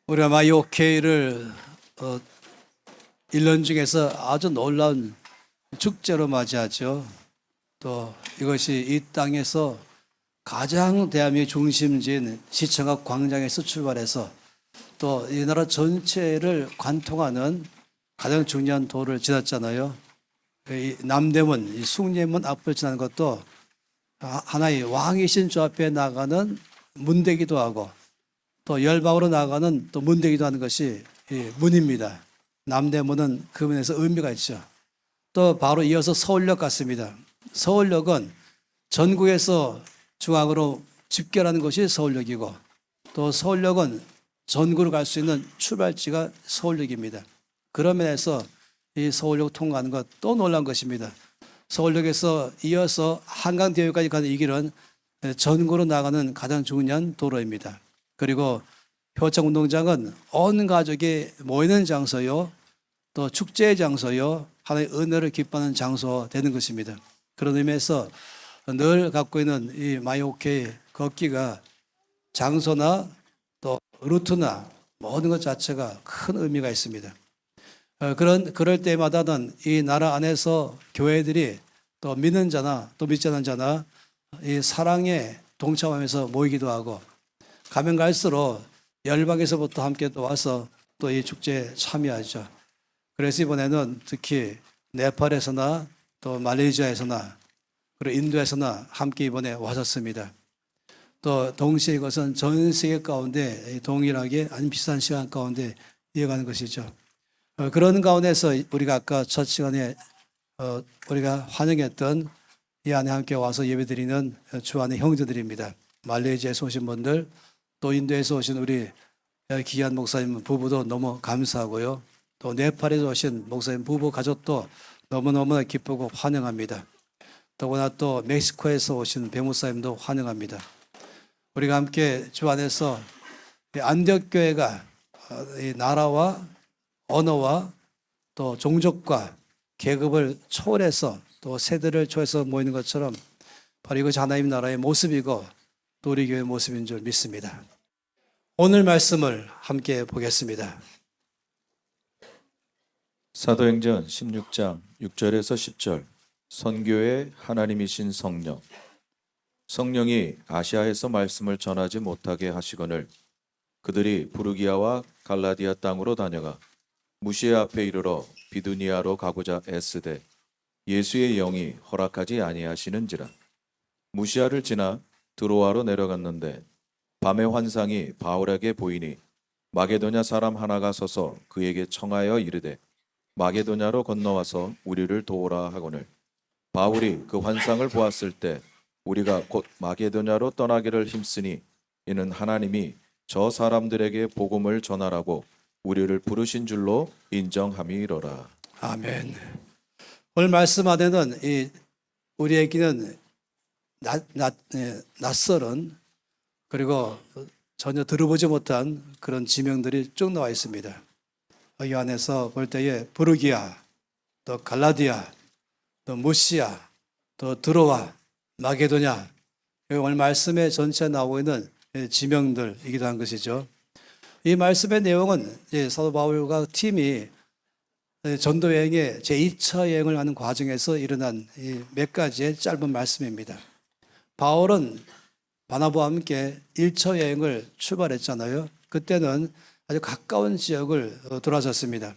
우리가 마이오케이를 1년 중에서 아주 놀라운 축제로 맞이하죠. 또 이것이 이 땅에서 가장 대한민국 중심지인 시청 앞 광장에서 출발해서 또 이 나라 전체를 관통하는 가장 중요한 도를 지났잖아요. 이 남대문, 이 숭례문 앞을 지나는 것도 하나의 왕이신 주 앞에 나가는 문대기도 하고 또 열방으로 나가는 또 문대기도 하는 것이 이 문입니다. 남대문은 그 면에서 의미가 있죠. 또 바로 이어서 서울역 같습니다. 서울역은 전국에서 중앙으로 집결하는 것이 서울역이고 또 서울역은 전국으로 갈 수 있는 출발지가 서울역입니다. 그런 면에서 이 서울역 통과하는 것 또 놀란 것입니다. 서울역에서 이어서 한강대교까지 가는 이 길은 전국으로 나가는 가장 중요한 도로입니다. 그리고 효창운동장은 온 가족이 모이는 장소요, 또 축제의 장소요, 하나의 은혜를 기뻐하는 장소 되는 것입니다. 그런 의미에서 늘 갖고 있는 이 마이오케이 걷기가 장소나 또 루트나 모든 것 자체가 큰 의미가 있습니다. 그럴 때마다는 이 나라 안에서 교회들이 또 믿는 자나 또 믿지 않는 자나 이 사랑에 동참하면서 모이기도 하고 가면 갈수록 열방에서부터 함께 또 와서 또 이 축제에 참여하죠. 그래서 이번에는 특히 네팔에서나 또 말레이시아에서나 그리고 인도에서나 함께 이번에 왔었습니다. 또 동시에 이것은 전 세계 가운데 동일하게 아주 비슷한 시간 가운데 이어가는 것이죠. 그런 가운데서 우리가 아까 첫 시간에 우리가 환영했던 이 안에 함께 와서 예배드리는 주 안의 형제들입니다. 말레이시아에서 오신 분들 또 인도에서 오신 우리 귀한 목사님 부부도 너무 감사하고요. 또 네팔에서 오신 목사님 부부 가족도 너무너무 기쁘고 환영합니다. 더구나 또 멕시코에서 오신 배목사님도 환영합니다. 우리가 함께 주 안에서 안디옥교회가 이 나라와 언어와 또 종족과 계급을 초월해서 또 세대를 초월해서 모이는 것처럼 바로 이것이 하나님 나라의 모습이고 또 우리 교회의 모습인 줄 믿습니다. 오늘 말씀을 함께 보겠습니다. 사도행전 16장 6절에서 10절. 선교의 하나님이신 성령. 성령이 아시아에서 말씀을 전하지 못하게 하시거늘 그들이 부르기아와 갈라디아 땅으로 다녀가 무시아 앞에 이르러 비두니아로 가고자 애쓰되 예수의 영이 허락하지 아니하시는지라. 무시아를 지나 드로아로 내려갔는데 밤의 환상이 바울에게 보이니 마게도냐 사람 하나가 서서 그에게 청하여 이르되 마게도냐로 건너와서 우리를 도우라 하거늘 바울이 그 환상을 보았을 때 우리가 곧 마게도냐로 떠나기를 힘쓰니 이는 하나님이 저 사람들에게 복음을 전하라고 우리를 부르신 줄로 인정함이로라. 아멘. 오늘 말씀 안에는 우리에게는 낯설은 그리고 전혀 들어보지 못한 그런 지명들이 쭉 나와 있습니다. 이 안에서 볼 때에 부르기아, 또 갈라디아, 또 무시아, 또 드로아, 마게도냐, 오늘 말씀의 전체에 나오고 있는 지명들이기도 한 것이죠. 이 말씀의 내용은 사도 바울과 팀이 전도 여행의 제2차 여행을 하는 과정에서 일어난 몇 가지의 짧은 말씀입니다. 바울은 바나바와 함께 1차 여행을 출발했잖아요. 그때는 아주 가까운 지역을 돌아섰습니다.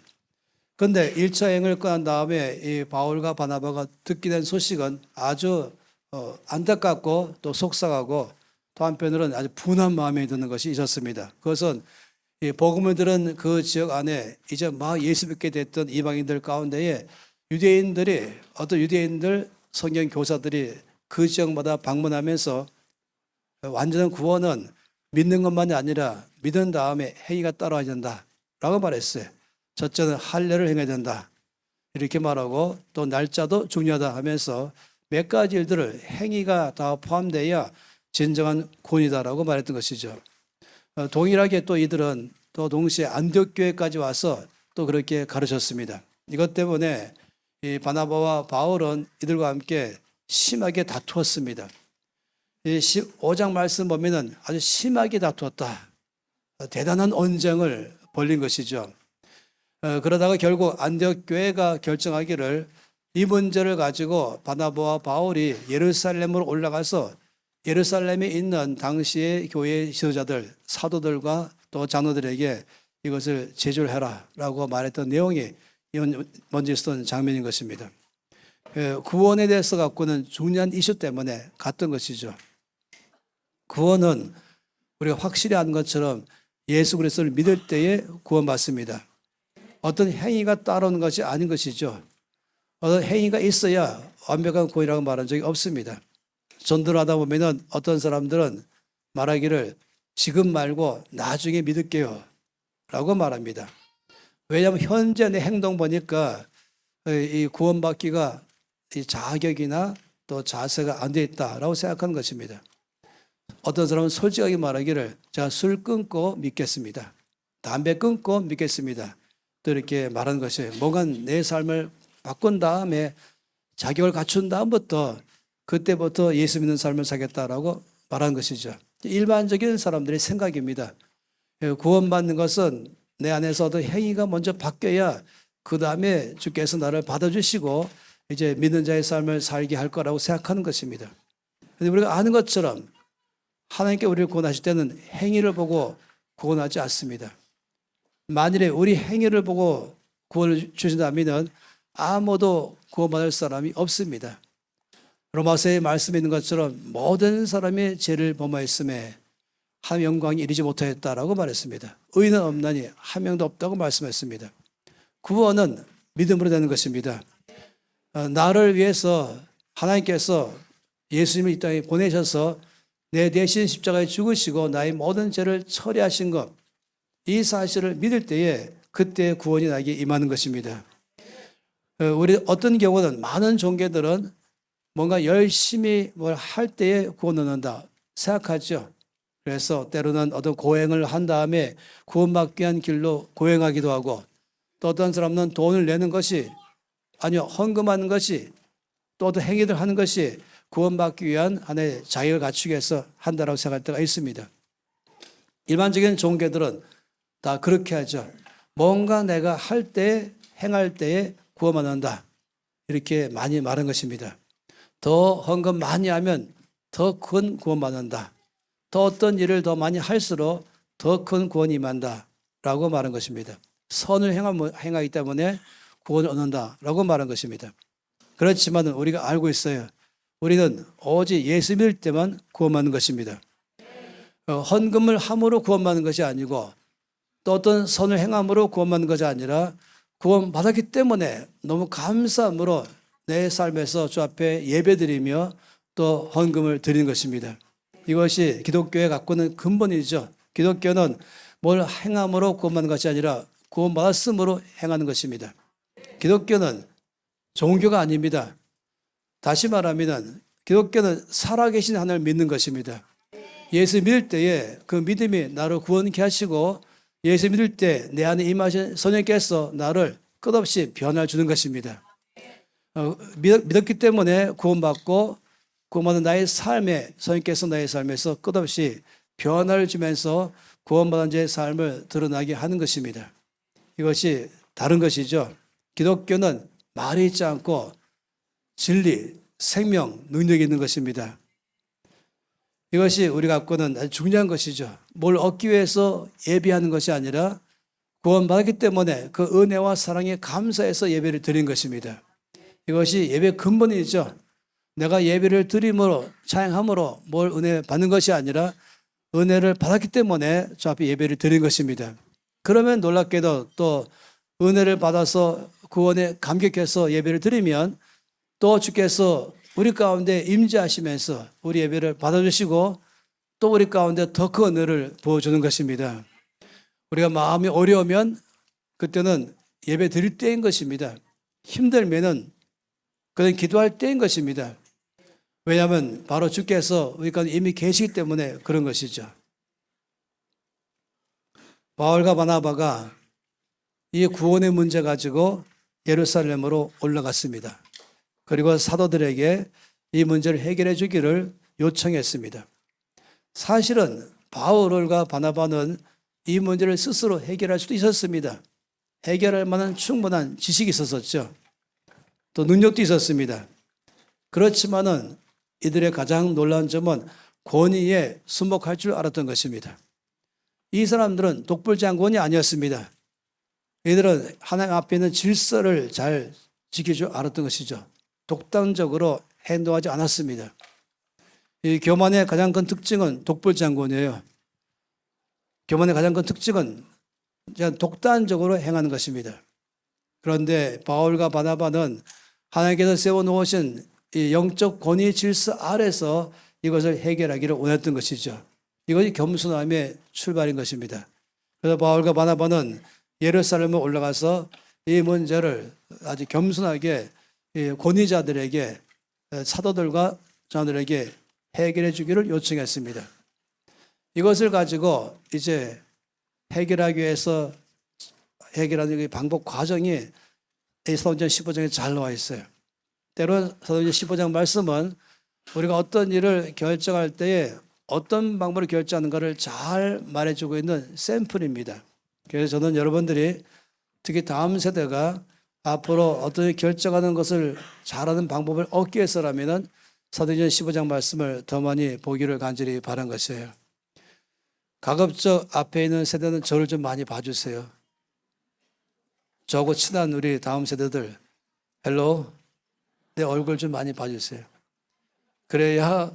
그런데 1차 여행을 끝난 다음에 이 바울과 바나바가 듣게 된 소식은 아주 안타깝고 또 속상하고 또 한편으로는 아주 분한 마음이 드는 것이 있었습니다. 그것은 이 복음을 들은 그 지역 안에 이제 막 예수 믿게 됐던 이방인들 가운데에 어떤 유대인들 성경 교사들이 그 지역마다 방문하면서 완전한 구원은 믿는 것만이 아니라 믿은 다음에 행위가 따라와야 된다라고 말했어요. 첫째는 할례를 행해야 된다 이렇게 말하고 또 날짜도 중요하다 하면서 몇 가지 일들을 행위가 다 포함되어야 진정한 구원이다라고 말했던 것이죠. 동일하게 또 이들은 또 동시에 안디옥 교회까지 와서 또 그렇게 가르쳤습니다. 이것 때문에 이 바나바와 바울은 이들과 함께 심하게 다투었습니다. 이 5장 말씀 보면은 아주 심하게 다투었다. 대단한 언쟁을 벌린 것이죠. 그러다가 결국 안디옥 교회가 결정하기를 이 문제를 가지고 바나바와 바울이 예루살렘으로 올라가서 예루살렘에 있는 당시의 교회 지도자들, 사도들과 또 장로들에게 이것을 제조를 해라라고 말했던 내용이 먼저 있었던 장면인 것입니다. 구원에 대해서 갖고는 중요한 이슈 때문에 갔던 것이죠. 구원은 우리가 확실히 아는 것처럼 예수 그리스도를 믿을 때에 구원받습니다. 어떤 행위가 따르는 것이 아닌 것이죠. 어떤 행위가 있어야 완벽한 구원이라고 말한 적이 없습니다. 전도를 하다 보면은 어떤 사람들은 말하기를 지금 말고 나중에 믿을게요 라고 말합니다. 왜냐하면 현재 내 행동 보니까 이 구원받기가 이 자격이나 또 자세가 안 돼 있다라고 생각하는 것입니다. 어떤 사람은 솔직하게 말하기를 제가 술 끊고 믿겠습니다. 담배 끊고 믿겠습니다. 또 이렇게 말하는 것이 뭔가 내 삶을 바꾼 다음에 자격을 갖춘 다음부터 그때부터 예수 믿는 삶을 살겠다라고 말하는 것이죠. 일반적인 사람들의 생각입니다. 구원받는 것은 내 안에서도 행위가 먼저 바뀌어야 그 다음에 주께서 나를 받아주시고 이제 믿는 자의 삶을 살게 할 거라고 생각하는 것입니다. 그런데 우리가 아는 것처럼 하나님께 우리를 구원하실 때는 행위를 보고 구원하지 않습니다. 만일에 우리 행위를 보고 구원을 주신다면 아무도 구원받을 사람이 없습니다. 로마서에 말씀에 있는 것처럼 모든 사람의 죄를 범하였음에 한 영광이 이르지 못하였다라고 말했습니다. 의인은 없나니 한 명도 없다고 말씀했습니다. 구원은 믿음으로 되는 것입니다. 나를 위해서 하나님께서 예수님을 이 땅에 보내셔서 내 대신 십자가에 죽으시고 나의 모든 죄를 처리하신 것, 이 사실을 믿을 때에 그때 구원이 나에게 임하는 것입니다. 우리 어떤 경우는 많은 종교들은 뭔가 열심히 뭘 할 때에 구원 얻는다 생각하죠. 그래서 때로는 어떤 고행을 한 다음에 구원받기 위한 길로 고행하기도 하고, 또 어떤 사람은 돈을 내는 것이, 아니요, 헌금하는 것이, 또 어떤 행위들 하는 것이 구원받기 위한 하나의 자격을 갖추기 위해서 한다라고 생각할 때가 있습니다. 일반적인 종교들은 다 그렇게 하죠. 뭔가 내가 할 때, 행할 때에 구원받는다, 이렇게 많이 말한 것입니다. 더 헌금 많이 하면 더 큰 구원받는다. 더 어떤 일을 더 많이 할수록 더 큰 구원이 임한다 라고 말한 것입니다. 선을 행하기 때문에 구원을 얻는다라고 말한 것입니다. 그렇지만 우리가 알고 있어요. 우리는 오직 예수 믿을 때만 구원받는 것입니다. 헌금을 함으로 구원받는 것이 아니고 또 어떤 선을 행함으로 구원받는 것이 아니라 구원받았기 때문에 너무 감사함으로 내 삶에서 주 앞에 예배드리며 또 헌금을 드리는 것입니다. 이것이 기독교에 갖고는 근본이죠. 기독교는 뭘 행함으로 구원받는 것이 아니라 구원받았음으로 행하는 것입니다. 기독교는 종교가 아닙니다. 다시 말하면 기독교는 살아계신 하나님을 믿는 것입니다. 예수 믿을 때에 그 믿음이 나를 구원케 하시고 예수 믿을 때 내 안에 임하신 성령께서 나를 끝없이 변화를 주는 것입니다. 믿었기 때문에 구원받고 구원받은 나의 삶에 성령께서 나의 삶에서 끝없이 변화를 주면서 구원받은 자의 삶을 드러나게 하는 것입니다. 이것이 다른 것이죠. 기독교는 말이 있지 않고 진리, 생명, 능력이 있는 것입니다. 이것이 우리가 갖고는 아주 중요한 것이죠. 뭘 얻기 위해서 예배하는 것이 아니라 구원받았기 때문에 그 은혜와 사랑에 감사해서 예배를 드린 것입니다. 이것이 예배의 근본이죠. 내가 예배를 드림으로 찬양함으로 뭘 은혜 받는 것이 아니라 은혜를 받았기 때문에 주 앞에 예배를 드린 것입니다. 그러면 놀랍게도 또 은혜를 받아서 구원에 감격해서 예배를 드리면 또 주께서 우리 가운데 임재하시면서 우리 예배를 받아주시고 또 우리 가운데 더 큰 은혜를 부어주는 것입니다. 우리가 마음이 어려우면 그때는 예배 드릴 때인 것입니다. 힘들면은 그는 기도할 때인 것입니다. 왜냐하면 바로 주께서 우리 가운데 이미 계시기 때문에 그런 것이죠. 바울과 바나바가 이 구원의 문제 가지고 예루살렘으로 올라갔습니다. 그리고 사도들에게 이 문제를 해결해 주기를 요청했습니다. 사실은 바울과 바나바는 이 문제를 스스로 해결할 수도 있었습니다. 해결할 만한 충분한 지식이 있었었죠. 또 능력도 있었습니다. 그렇지만은 이들의 가장 놀라운 점은 권위에 순복할 줄 알았던 것입니다. 이 사람들은 독불장군이 아니었습니다. 이들은 하나님 앞에 있는 질서를 잘 지킬 줄 알았던 것이죠. 독단적으로 행동하지 않았습니다. 이 교만의 가장 큰 특징은 독불장군이에요. 교만의 가장 큰 특징은 독단적으로 행하는 것입니다. 그런데 바울과 바나바는 하나님께서 세워놓으신 이 영적 권위 질서 아래서 이것을 해결하기를 원했던 것이죠. 이것이 겸손함의 출발인 것입니다. 그래서 바울과 바나바는 예루살렘에 올라가서 이 문제를 아주 겸손하게 권위자들에게, 사도들과 자들에게 해결해 주기를 요청했습니다. 이것을 가지고 이제 해결하기 위해서 해결하는 방법 과정이 사도행전 15장에 잘 나와 있어요. 때로 사도행전 15장 말씀은 우리가 어떤 일을 결정할 때에 어떤 방법으로 결정하는가를 잘 말해주고 있는 샘플입니다. 그래서 저는 여러분들이 특히 다음 세대가 앞으로 어떤 결정하는 것을 잘하는 방법을 얻기 위해서라면 사도행전 15장 말씀을 더 많이 보기를 간절히 바란 것이에요. 가급적 앞에 있는 세대는 저를 좀 많이 봐주세요. 저하고 친한 우리 다음 세대들, 헬로, 내 얼굴 좀 많이 봐주세요. 그래야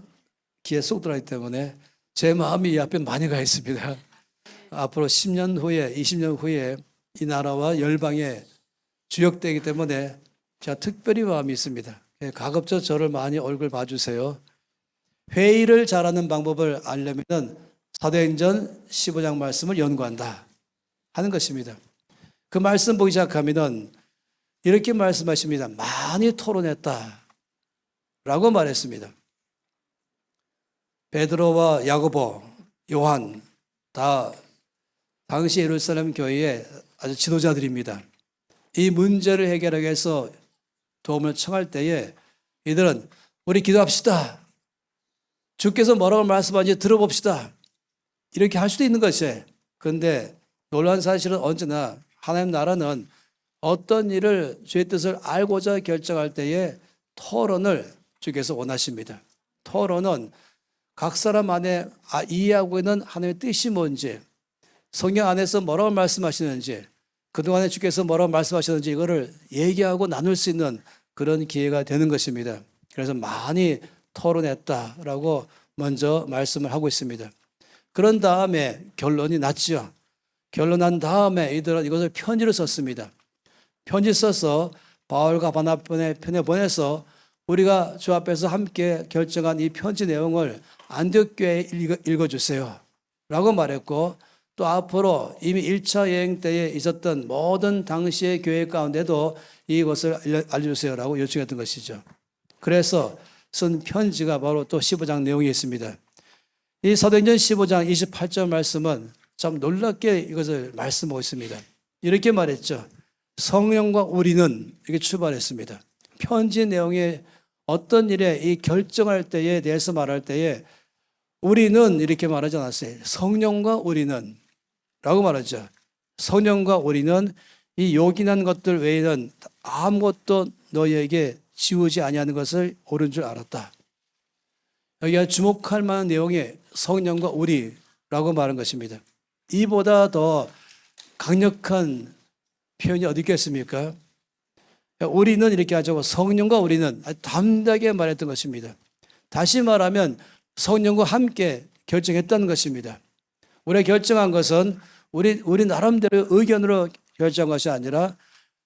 귀에 쏙 들어가기 때문에 제 마음이 이 앞에 많이 가 있습니다. 앞으로 10년 후에, 20년 후에 이 나라와 열방에 주역되기 때문에 제가 특별히 마음이 있습니다. 가급적 저를 많이 얼굴 봐주세요. 회의를 잘하는 방법을 알려면 사도행전 15장 말씀을 연구한다 하는 것입니다. 그 말씀 보기 시작하면 이렇게 말씀하십니다. 많이 토론했다 라고 말했습니다. 베드로와 야고보, 요한 다 당시 예루살렘 교회의 아주 지도자들입니다. 이 문제를 해결하기 위해서 도움을 청할 때에 이들은 우리 기도합시다. 주께서 뭐라고 말씀하는지 들어봅시다. 이렇게 할 수도 있는 것이에요. 그런데 놀라운 사실은 언제나 하나님 나라는 어떤 일을 주의 뜻을 알고자 결정할 때에 토론을 주께서 원하십니다. 토론은 각 사람 안에 이해하고 있는 하나님의 뜻이 뭔지, 성경 안에서 뭐라고 말씀하시는지, 그동안에 주께서 뭐라고 말씀하셨는지 이거를 얘기하고 나눌 수 있는 그런 기회가 되는 것입니다. 그래서 많이 토론했다라고 먼저 말씀을 하고 있습니다. 그런 다음에 결론이 났죠. 결론 난 다음에 이들은 이것을 편지를 썼습니다. 편지 써서 바울과 바나바의 편에 보내서 우리가 주 앞에서 함께 결정한 이 편지 내용을 안디옥 교회에 읽어주세요 라고 말했고, 또 앞으로 이미 1차 여행 때에 있었던 모든 당시의 교회 가운데도 이것을 알려주세요 라고 요청했던 것이죠. 그래서 쓴 편지가 바로 또 15장 내용이 있습니다. 이 사도행전 15장 28절 말씀은 참 놀랍게 이것을 말씀하고 있습니다. 이렇게 말했죠. 성령과 우리는 이렇게 출발했습니다. 편지 내용에 어떤 일에 이 결정할 때에 대해서 말할 때에 우리는 이렇게 말하지 않았어요. 성령과 우리는 라고 말하죠. 성령과 우리는 이 요긴한 것들 외에는 아무것도 너희에게 지우지 아니하는 것을 옳은 줄 알았다. 여기가 주목할 만한 내용이 성령과 우리라고 말한 것입니다. 이보다 더 강력한 표현이 어디 있겠습니까? 우리는 이렇게 하자고 성령과 우리는 담대하게 말했던 것입니다. 다시 말하면 성령과 함께 결정했다는 것입니다. 우리가 결정한 것은 우리 나름대로 의견으로 결정한 것이 아니라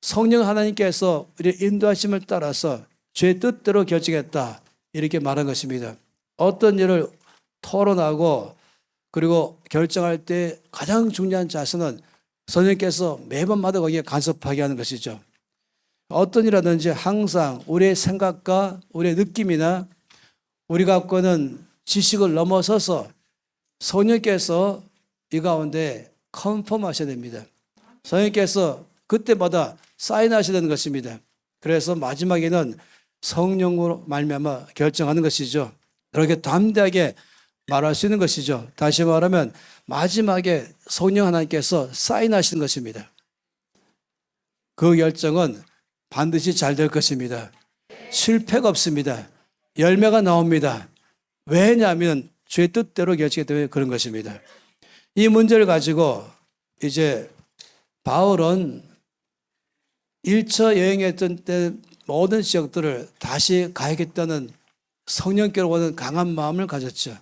성령 하나님께서 우리의 인도하심을 따라서 주의 뜻대로 결정했다 이렇게 말한 것입니다. 어떤 일을 토론하고 그리고 결정할 때 가장 중요한 자세는 성령께서 매번마다 거기에 간섭하게 하는 것이죠. 어떤 일이라든지 항상 우리의 생각과 우리의 느낌이나 우리가 갖고 있는 지식을 넘어서서 성령께서 이 가운데 컨펌하셔야 됩니다. 성령께서 그때마다 사인하셔야 되는 것입니다. 그래서 마지막에는 성령으로 말미암아 결정하는 것이죠. 이렇게 담대하게 말할 수 있는 것이죠. 다시 말하면 마지막에 성령 하나님께서 사인하시는 것입니다. 그 결정은 반드시 잘 될 것입니다. 실패가 없습니다. 열매가 나옵니다. 왜냐하면 주의 뜻대로 결정이 때문에 그런 것입니다. 이 문제를 가지고 이제 바울은 1차 여행했던 때 모든 지역들을 다시 가야겠다는 성령께로 오는 강한 마음을 가졌죠.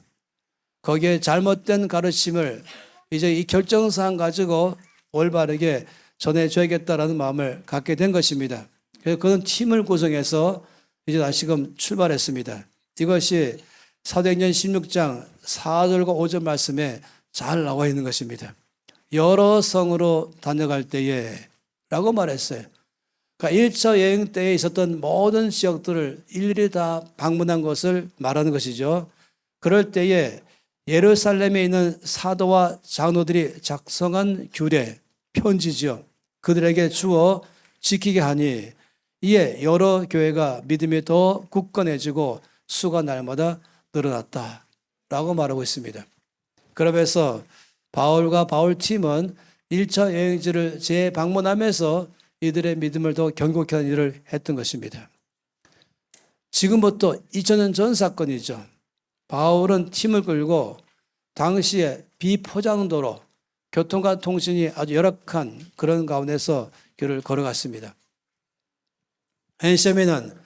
거기에 잘못된 가르침을 이제 이 결정사항 가지고 올바르게 전해줘야겠다라는 마음을 갖게 된 것입니다. 그래서 그는 팀을 구성해서 이제 다시금 출발했습니다. 이것이 사도행전 16장 4절과 5절 말씀에 잘 나와 있는 것입니다. 여러 성으로 다녀갈 때에 라고 말했어요. 그러니까 1차 여행 때에 있었던 모든 지역들을 일일이 다 방문한 것을 말하는 것이죠. 그럴 때에 예루살렘에 있는 사도와 장로들이 작성한 규례, 편지지요. 그들에게 주어 지키게 하니 이에 여러 교회가 믿음이 더 굳건해지고 수가 날마다 늘어났다 라고 말하고 있습니다. 그러면서 바울과 바울 팀은 1차 여행지를 재방문하면서 이들의 믿음을 더 견고케 하는 일을 했던 것입니다. 지금부터 2000년 전 사건이죠. 바울은 팀을 끌고 당시에 비포장도로 교통과 통신이 아주 열악한 그런 가운데서 길을 걸어갔습니다. 헨셈에는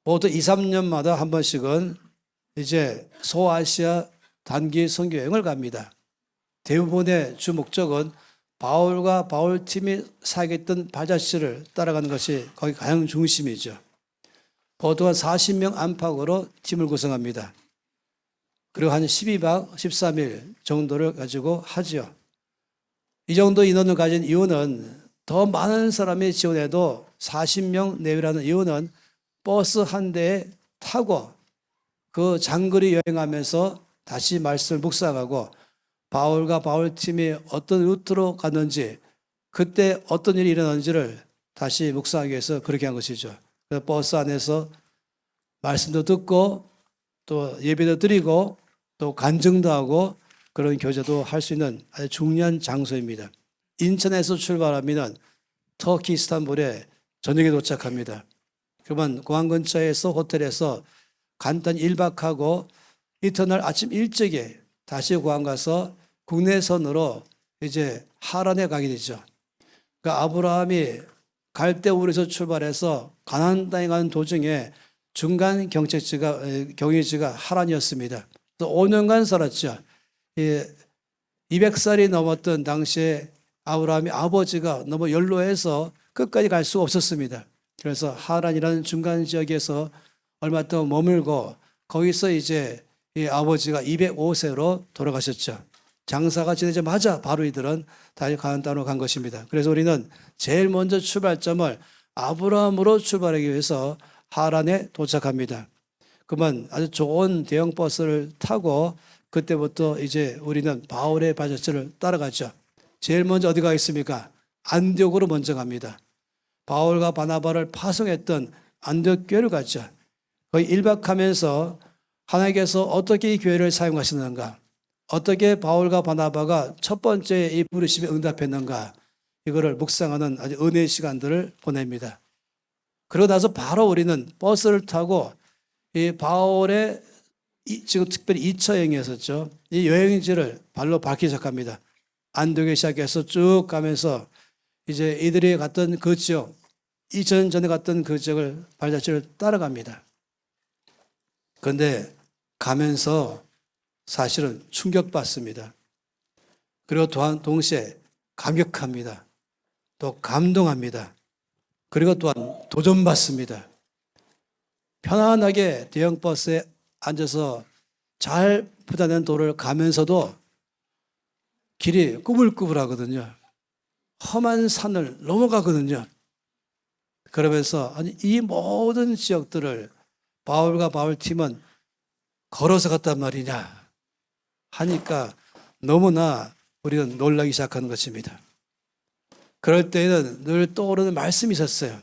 모두 2, 3년마다 한 번씩은 이제 소아시아 단기 선교 여행을 갑니다. 대부분의 주 목적은 바울과 바울 팀이 사겠던 발자취를 따라가는 것이 거기 가장 중심이죠. 보통 한 40명 안팎으로 팀을 구성합니다. 그리고 한 12박 13일 정도를 가지고 하죠. 이 정도 인원을 가진 이유는 더 많은 사람이 지원해도 40명 내외라는 이유는 버스 한 대에 타고 그 장거리 여행하면서 다시 말씀을 묵상하고 바울과 바울 팀이 어떤 루트로 갔는지 그때 어떤 일이 일어났는지를 다시 묵상하기 위해서 그렇게 한 것이죠. 그래서 버스 안에서 말씀도 듣고 또 예배도 드리고 또 간증도 하고 그런 교제도 할 수 있는 아주 중요한 장소입니다. 인천에서 출발하면 터키 이스탄불에 저녁에 도착합니다. 그러면 공항 근처에서 호텔에서 간단히 1박하고 이튿날 아침 일찍에 다시 공항 가서 국내선으로 이제 하란에 가게 되죠. 그러니까 아브라함이 갈대우르에서 출발해서 가나안 땅에 가는 도중에 중간 경유지가 하란이었습니다. 또 5년간 살았죠. 200살이 넘었던 당시에 아브라함이 아버지가 너무 연로해서 끝까지 갈 수 없었습니다. 그래서 하란이라는 중간 지역에서 얼마 동안 머물고 거기서 이제 이 아버지가 205세로 돌아가셨죠. 장사가 지내자마자 바로 이들은 다시 가나안 땅으로 간 것입니다. 그래서 우리는 제일 먼저 출발점을 아브라함으로 출발하기 위해서 하란에 도착합니다. 그러면 아주 좋은 대형 버스를 타고 그때부터 이제 우리는 바울의 발자취를 따라가죠. 제일 먼저 어디 가겠습니까? 안디옥으로 먼저 갑니다. 바울과 바나바를 파송했던 안디옥 교회를 갔죠. 거기 1박하면서 하나님께서 어떻게 이 교회를 사용하시는가, 어떻게 바울과 바나바가 첫 번째 이 부르심에 응답했는가, 이거를 묵상하는 아주 은혜의 시간들을 보냅니다. 그러고 나서 바로 우리는 버스를 타고 이 바울의 지금 특별히 2차 여행이었었죠. 이 여행지를 발로 밟기 시작합니다. 안동에 시작해서 쭉 가면서 이제 이들이 갔던 그 지역, 2000년 전에 갔던 그 지역을 발자취를 따라갑니다. 그런데 가면서 사실은 충격받습니다. 그리고 또한 동시에 감격합니다. 또 감동합니다. 그리고 또한 도전받습니다. 편안하게 대형 버스에 앉아서 잘 포장된 도로를 가면서도 길이 꾸불꾸불하거든요. 험한 산을 넘어가거든요. 그러면서 아니 이 모든 지역들을 바울과 바울 팀은 걸어서 갔단 말이냐 하니까 너무나 우리는 놀라기 시작하는 것입니다. 그럴 때에는 늘 떠오르는 말씀이 있었어요.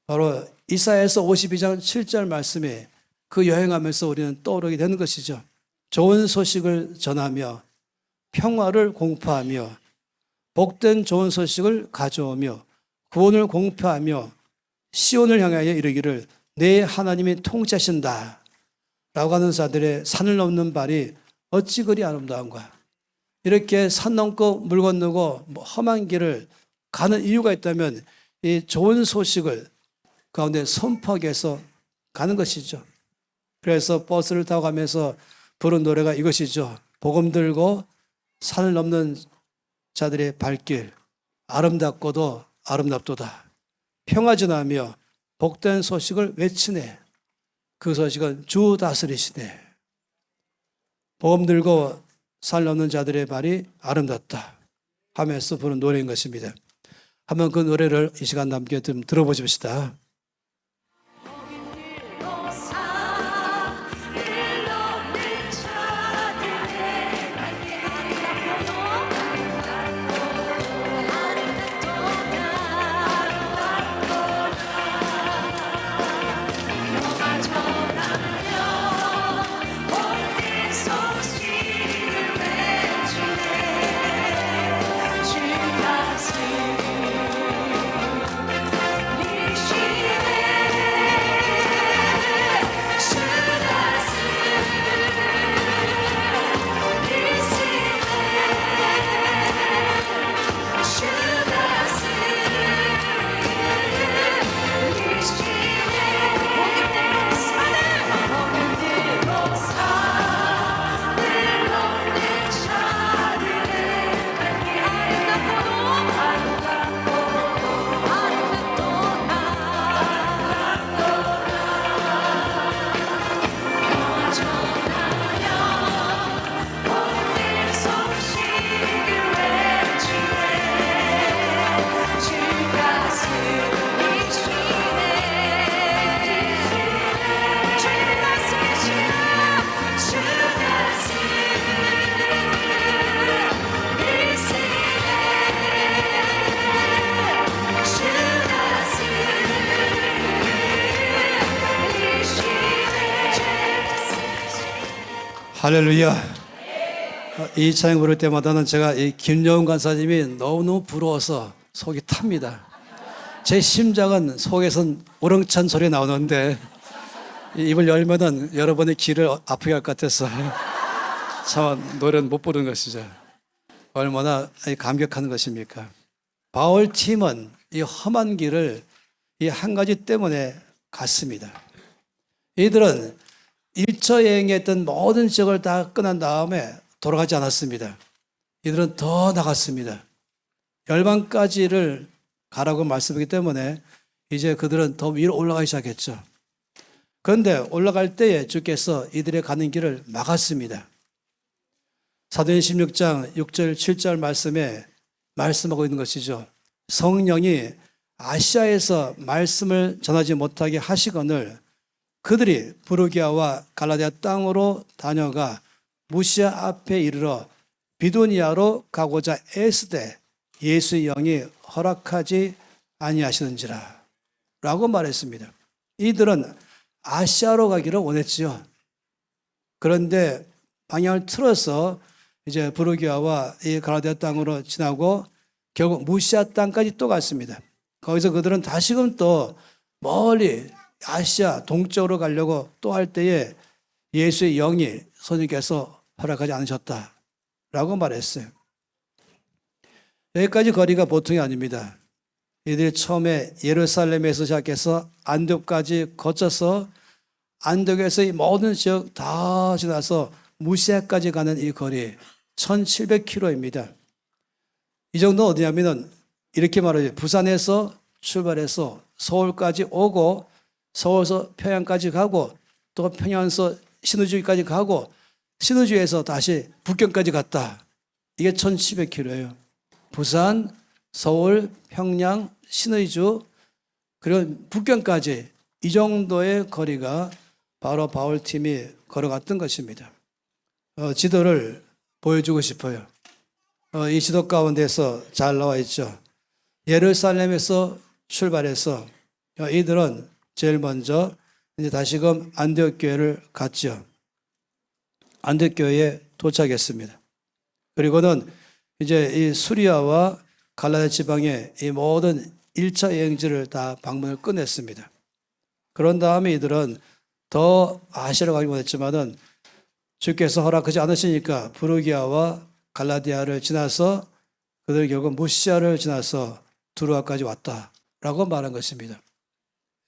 바로 이사야서 52장 7절 말씀에 그 여행하면서 우리는 떠오르게 되는 것이죠. 좋은 소식을 전하며 평화를 공포하며 복된 좋은 소식을 가져오며 구원을 공표하며 시온을 향하여 이르기를 내 하나님이 통치하신다 라고 하는 자들의 산을 넘는 발이 어찌 그리 아름다운가. 이렇게 산 넘고 물 건너고 험한 길을 가는 이유가 있다면 이 좋은 소식을 가운데 선포하기 위해서 가는 것이죠. 그래서 버스를 타고 가면서 부른 노래가 이것이죠. 복음 들고 산을 넘는 자들의 발길 아름답고도 아름답도다. 평화 전하며 복된 소식을 외치네. 그 소식은 주 다스리시네. 복음 들고 산 넘는 자들의 발이 아름답다 하면서 부른 노래인 것입니다. 한번 그 노래를 이 시간 함께 좀 들어보십시다. 할렐루야. 이 찬양 부를 때마다는 제가 이 김여훈 간사님이 너무너무 부러워서 속이 탑니다. 제 심장은 속에선 우렁찬 소리 나오는데 입을 열면은 여러분의 귀를 아프게 할 것 같아서 참 노래는 못 부르는 것이죠. 얼마나 감격하는 것입니까? 바울 팀은 이 험한 길을 이 한 가지 때문에 갔습니다. 이들은 1차 여행했던 모든 지역을 다 끝난 다음에 돌아가지 않았습니다. 이들은 더 나갔습니다. 열방까지를 가라고 말씀하기 때문에 이제 그들은 더 위로 올라가기 시작했죠. 그런데 올라갈 때에 주께서 이들의 가는 길을 막았습니다. 사도행 16장 6절 7절 말씀에 말씀하고 있는 것이죠. 성령이 아시아에서 말씀을 전하지 못하게 하시거늘 그들이 부르기아와 갈라디아 땅으로 다녀가 무시아 앞에 이르러 비두니아로 가고자 애쓰되 예수의 영이 허락하지 아니하시는지라 라고 말했습니다. 이들은 아시아로 가기를 원했지요. 그런데 방향을 틀어서 이제 부르기아와 이 갈라디아 땅으로 지나고 결국 무시아 땅까지 또 갔습니다. 거기서 그들은 다시금 또 멀리 아시아 동쪽으로 가려고 또 할 때에 예수의 영이 선생님께서 허락하지 않으셨다라고 말했어요. 여기까지 거리가 보통이 아닙니다. 이들이 처음에 예루살렘에서 시작해서 안디옥까지 거쳐서 안디옥에서 이 모든 지역 다 지나서 무시아까지 가는 이 거리 1700km입니다. 이 정도 어디냐면은 이렇게 말하죠. 부산에서 출발해서 서울까지 오고 서울에서 평양까지 가고 또 평양에서 신의주까지 가고 신의주에서 다시 북경까지 갔다. 이게 1700km예요. 부산, 서울, 평양, 신의주 그리고 북경까지 이 정도의 거리가 바로 바울팀이 걸어갔던 것입니다. 지도를 보여주고 싶어요. 이 지도 가운데서 잘 나와 있죠. 예루살렘에서 출발해서 이들은 제일 먼저 이제 다시금 안디옥 교회를 갔죠. 안디옥교회에 도착했습니다. 그리고는 이제 이 수리아와 갈라디아 지방의 이 모든 1차 여행지를 다 방문을 끝냈습니다. 그런 다음에 이들은 더 아시아로 가기 원했지만은 주께서 허락하지 않으시니까 부르기아와 갈라디아를 지나서 그들이 결국 무시아를 지나서 두루아까지 왔다라고 말한 것입니다.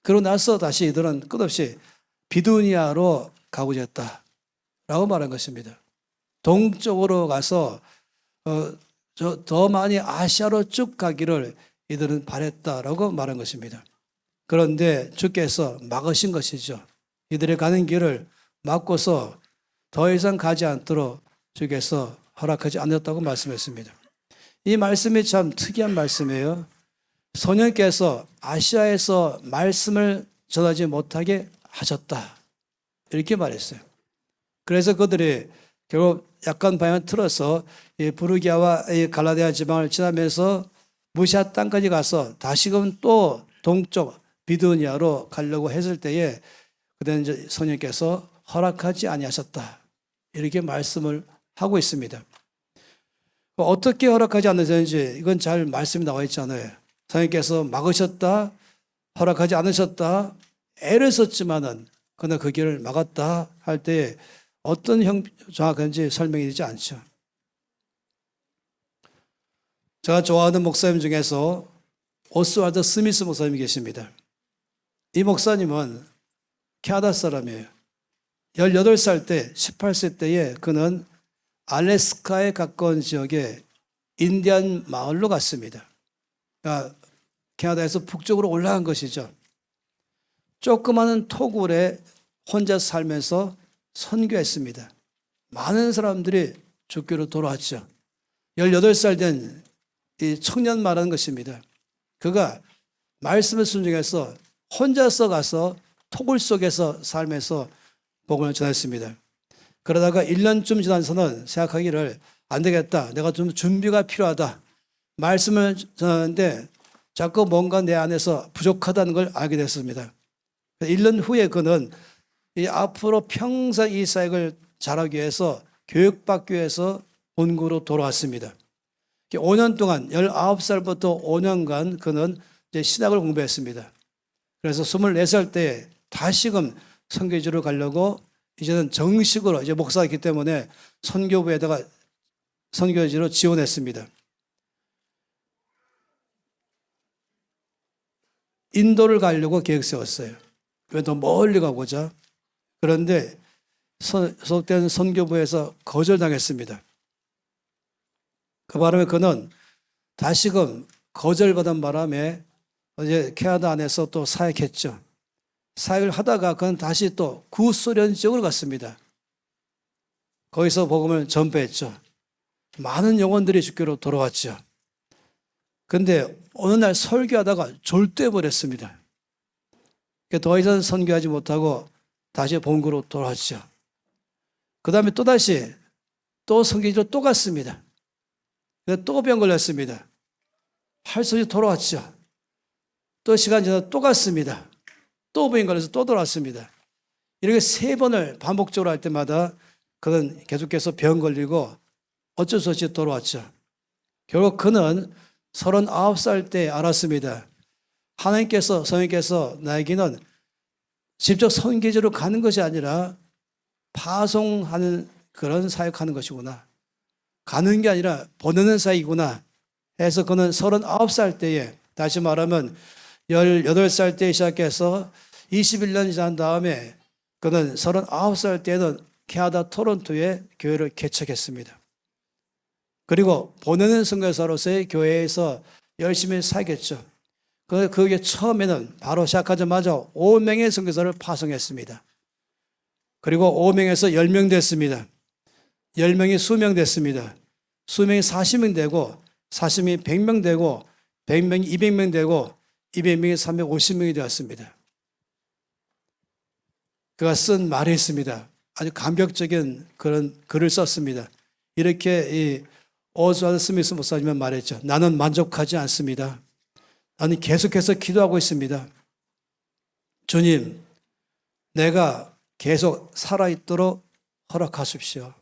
그러고 나서 다시 이들은 끝없이 비두니아로 가고자 했다라고 말한 것입니다. 동쪽으로 가서 더 많이 아시아로 쭉 가기를 이들은 바랬다라고 말한 것입니다. 그런데 주께서 막으신 것이죠. 이들이 가는 길을 막고서 더 이상 가지 않도록 주께서 허락하지 않았다고 말씀했습니다. 이 말씀이 참 특이한 말씀이에요. 성령께서 아시아에서 말씀을 전하지 못하게 하셨다. 이렇게 말했어요. 그래서 그들이 결국 약간 방향을 틀어서 이 부르기아와 이 갈라디아 지방을 지나면서 무시아 땅까지 가서 다시금 또 동쪽 비두니아로 가려고 했을 때에 그때는 이제 성령께서 허락하지 아니하셨다. 이렇게 말씀을 하고 있습니다. 어떻게 허락하지 않으셨는지 이건 잘 말씀이 나와 있잖아요. 성령께서 막으셨다, 허락하지 않으셨다, 애를 썼지만은 그러나 그 길을 막았다 할 때 어떤 정확한지 설명이 되지 않죠. 제가 좋아하는 목사님 중에서 오스왈드 스미스 목사님이 계십니다. 이 목사님은 캐나다 사람이에요. 18살 때, 18세 때에 그는 알래스카에 가까운 지역에 인디안 마을로 갔습니다. 그러니까 캐나다에서 북쪽으로 올라간 것이죠. 조그마한 토굴에 혼자 살면서 선교했습니다. 많은 사람들이 주교로 돌아왔죠. 18살 된 이 청년 말하는 것입니다. 그가 말씀을 순종해서 혼자서 가서 토굴 속에서 살면서 복음을 전했습니다. 그러다가 1년쯤 지나서는 생각하기를 안 되겠다. 내가 좀 준비가 필요하다. 말씀을 전하는데 자꾸 뭔가 내 안에서 부족하다는 걸 알게 됐습니다. 1년 후에 그는 이 앞으로 평생 이 사역을 잘하기 위해서 교육받기 위해서 본국으로 돌아왔습니다. 5년 동안 19살부터 5년간 그는 이제 신학을 공부했습니다. 그래서 24살 때 다시금 선교지로 가려고 이제는 정식으로 이제 목사이기 때문에 선교부에다가 선교지로 지원했습니다. 인도를 가려고 계획 세웠어요. 왜 더 멀리 가고자. 그런데 소속된 선교부에서 거절당했습니다. 그 바람에 그는 다시금 거절받은 바람에 이제 캐나다 안에서 또 사역했죠. 사역을 하다가 그는 다시 또 구소련 지역으로 갔습니다. 거기서 복음을 전파했죠. 많은 영혼들이 주교로 돌아왔죠. 그런데 어느 날 설교하다가 졸도해버렸습니다. 더 이상 선교하지 못하고 다시 본국으로 돌아왔죠. 그 다음에 또다시 또 선교지로 또 갔습니다. 또 병 걸렸습니다. 할 수 없이 돌아왔죠. 또 시간 지나서 또 갔습니다. 또 병 걸려서 또 돌아왔습니다. 이렇게 3번을 반복적으로 할 때마다 그는 계속해서 병 걸리고 어쩔 수 없이 돌아왔죠. 결국 그는 39살 때 알았습니다. 성령께서 나에게는 직접 선교지로 가는 것이 아니라 파송하는 그런 사역하는 것이구나. 가는 게 아니라 보내는 사역이구나 해서 그는 39살 때에, 다시 말하면 18살 때 시작해서 21년 지난 다음에 그는 39살 때에는 캐나다 토론토에 교회를 개척했습니다. 그리고 보내는 선교사로서의 교회에서 열심히 살겠죠. 그게 처음에는 바로 시작하자마자 5명의 선교사를 파송했습니다. 그리고 5명에서 10명 됐습니다. 10명이 수명 됐습니다. 수명이 40명 되고 40명이 100명 되고 100명이 200명 되고 200명이 350명이 되었습니다. 그가 쓴 말이 있습니다. 아주 감격적인 그런 글을 썼습니다. 이렇게 이 오스왈드 스미스 목사님은 말했죠. 나는 만족하지 않습니다. 나는 계속해서 기도하고 있습니다. 주님, 내가 계속 살아있도록 허락하십시오.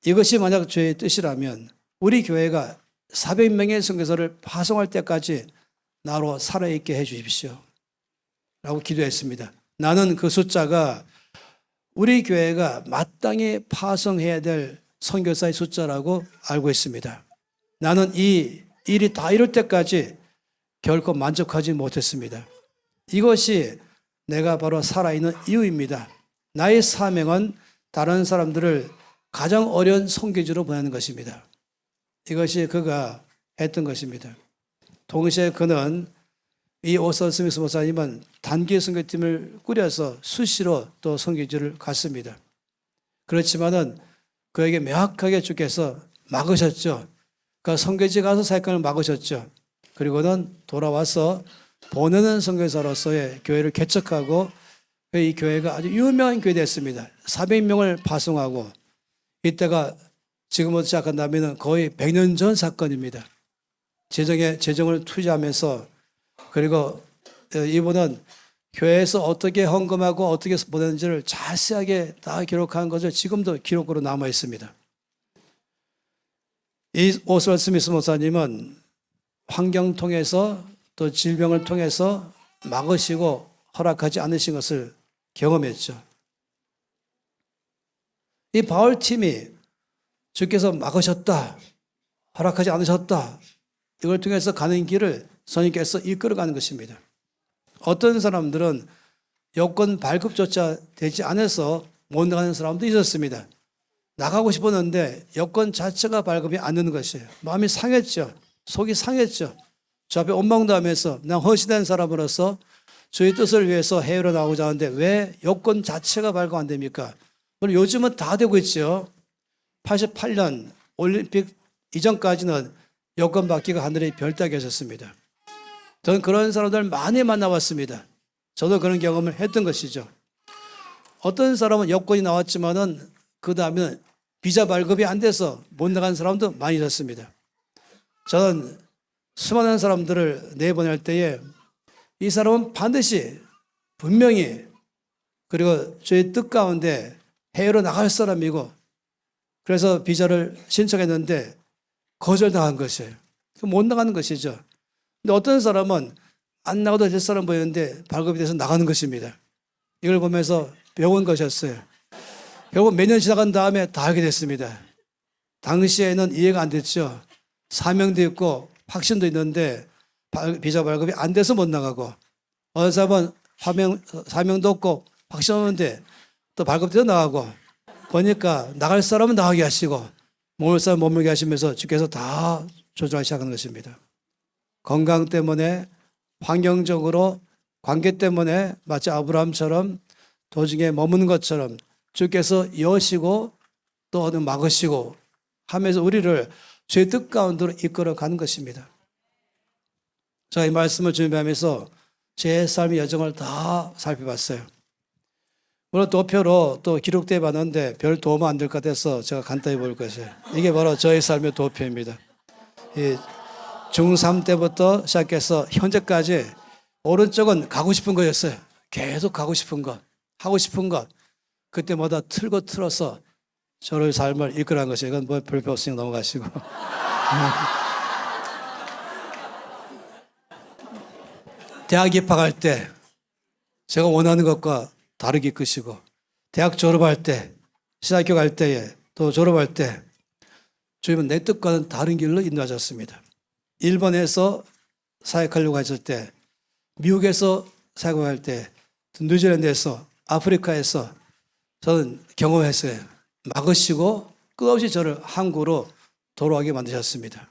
이것이 만약 주의 뜻이라면 우리 교회가 400명의 선교사를 파송할 때까지 나로 살아있게 해 주십시오. 라고 기도했습니다. 나는 그 숫자가 우리 교회가 마땅히 파송해야 될 선교사의 숫자라고 알고 있습니다. 나는 이 일이 다 이룰 때까지 결코 만족하지 못했습니다. 이것이 내가 바로 살아있는 이유입니다. 나의 사명은 다른 사람들을 가장 어려운 선교지로 보내는 것입니다. 이것이 그가 했던 것입니다. 동시에 그는 이 오스원 스미스 목사님은 단기 선교팀을 꾸려서 수시로 또 선교지를 갔습니다. 그렇지만은 그에게 명확하게 주께서 막으셨죠. 그 선교지 가서 사역을 막으셨죠. 그리고는 돌아와서 보내는 선교사로서의 교회를 개척하고 이 교회가 아주 유명한 교회 됐습니다. 400명을 파송하고 이때가 지금부터 시작한다면 거의 100년 전 사건입니다. 재정을 투자하면서 그리고 이분은 교회에서 어떻게 헌금하고 어떻게 보냈는지를 자세하게 다 기록한 것을 지금도 기록으로 남아 있습니다. 이 오스왈드 스미스 목사님은 환경 통해서 또 질병을 통해서 막으시고 허락하지 않으신 것을 경험했죠. 이 바울 팀이 주께서 막으셨다, 허락하지 않으셨다, 이걸 통해서 가는 길을 선생님께서 이끌어가는 것입니다. 어떤 사람들은 여권 발급조차 되지 않아서 못 나가는 사람도 있었습니다. 나가고 싶었는데 여권 자체가 발급이 안 되는 것이에요. 마음이 상했죠. 속이 상했죠. 저 앞에 원망도 하면서 난 헌신된 사람으로서 주의 뜻을 위해서 해외로 나오고자 하는데 왜 여권 자체가 발급 안 됩니까? 물론 요즘은 다 되고 있죠. 88년 올림픽 이전까지는 여권 받기가 하늘의 별 따기 하셨습니다. 저는 그런 사람들 많이 만나봤습니다. 저도 그런 경험을 했던 것이죠. 어떤 사람은 여권이 나왔지만은 그 다음에는 비자 발급이 안 돼서 못 나간 사람도 많이 있었습니다. 저는 수많은 사람들을 내보낼 때에 이 사람은 반드시 분명히 그리고 저의 뜻 가운데 해외로 나갈 사람이고 그래서 비자를 신청했는데 거절당한 것이에요. 못 나가는 것이죠. 근데 어떤 사람은 안 나가도 될 사람 보였는데 발급이 돼서 나가는 것입니다. 이걸 보면서 배운 것이었어요. 결국 몇 년 지나간 다음에 다 알게 됐습니다. 당시에는 이해가 안 됐죠. 사명도 있고 확신도 있는데 비자 발급이 안 돼서 못 나가고 어느 사람은 사명도 없고 확신 없는데 또 발급돼서 나가고 보니까 나갈 사람은 나가게 하시고 머물 사람 머물게 하시면서 주께서 다 조절하기 시작하는 것입니다. 건강 때문에 환경적으로 관계 때문에 마치 아브라함처럼 도중에 머무는 것처럼 주께서 여시고 또 막으시고 하면서 우리를 주의 뜻 가운데로 이끌어 가는 것입니다. 제가 이 말씀을 준비하면서 제 삶의 여정을 다 살펴봤어요. 물론 도표로 또 기록되어 봤는데 별 도움 안 될 것 같아서 제가 간단히 볼 것이에요. 이게 바로 저의 삶의 도표입니다. 중3 때부터 시작해서 현재까지 오른쪽은 가고 싶은 거였어요. 계속 가고 싶은 것, 하고 싶은 것. 그때마다 틀고 틀어서 저를 삶을 이끌어간 것이에요. 이건 뭐 별표 없으니까 넘어가시고. 대학 입학할 때 제가 원하는 것과 다르게 이끄시고 대학 졸업할 때, 신학교 갈 때에 또 졸업할 때 주님은 내 뜻과는 다른 길로 인도하셨습니다. 일본에서 사역하려고 하실 때, 미국에서 사역할 때, 뉴질랜드에서, 아프리카에서 저는 경험했어요. 막으시고 끝없이 저를 한국으로 돌아오게 만드셨습니다.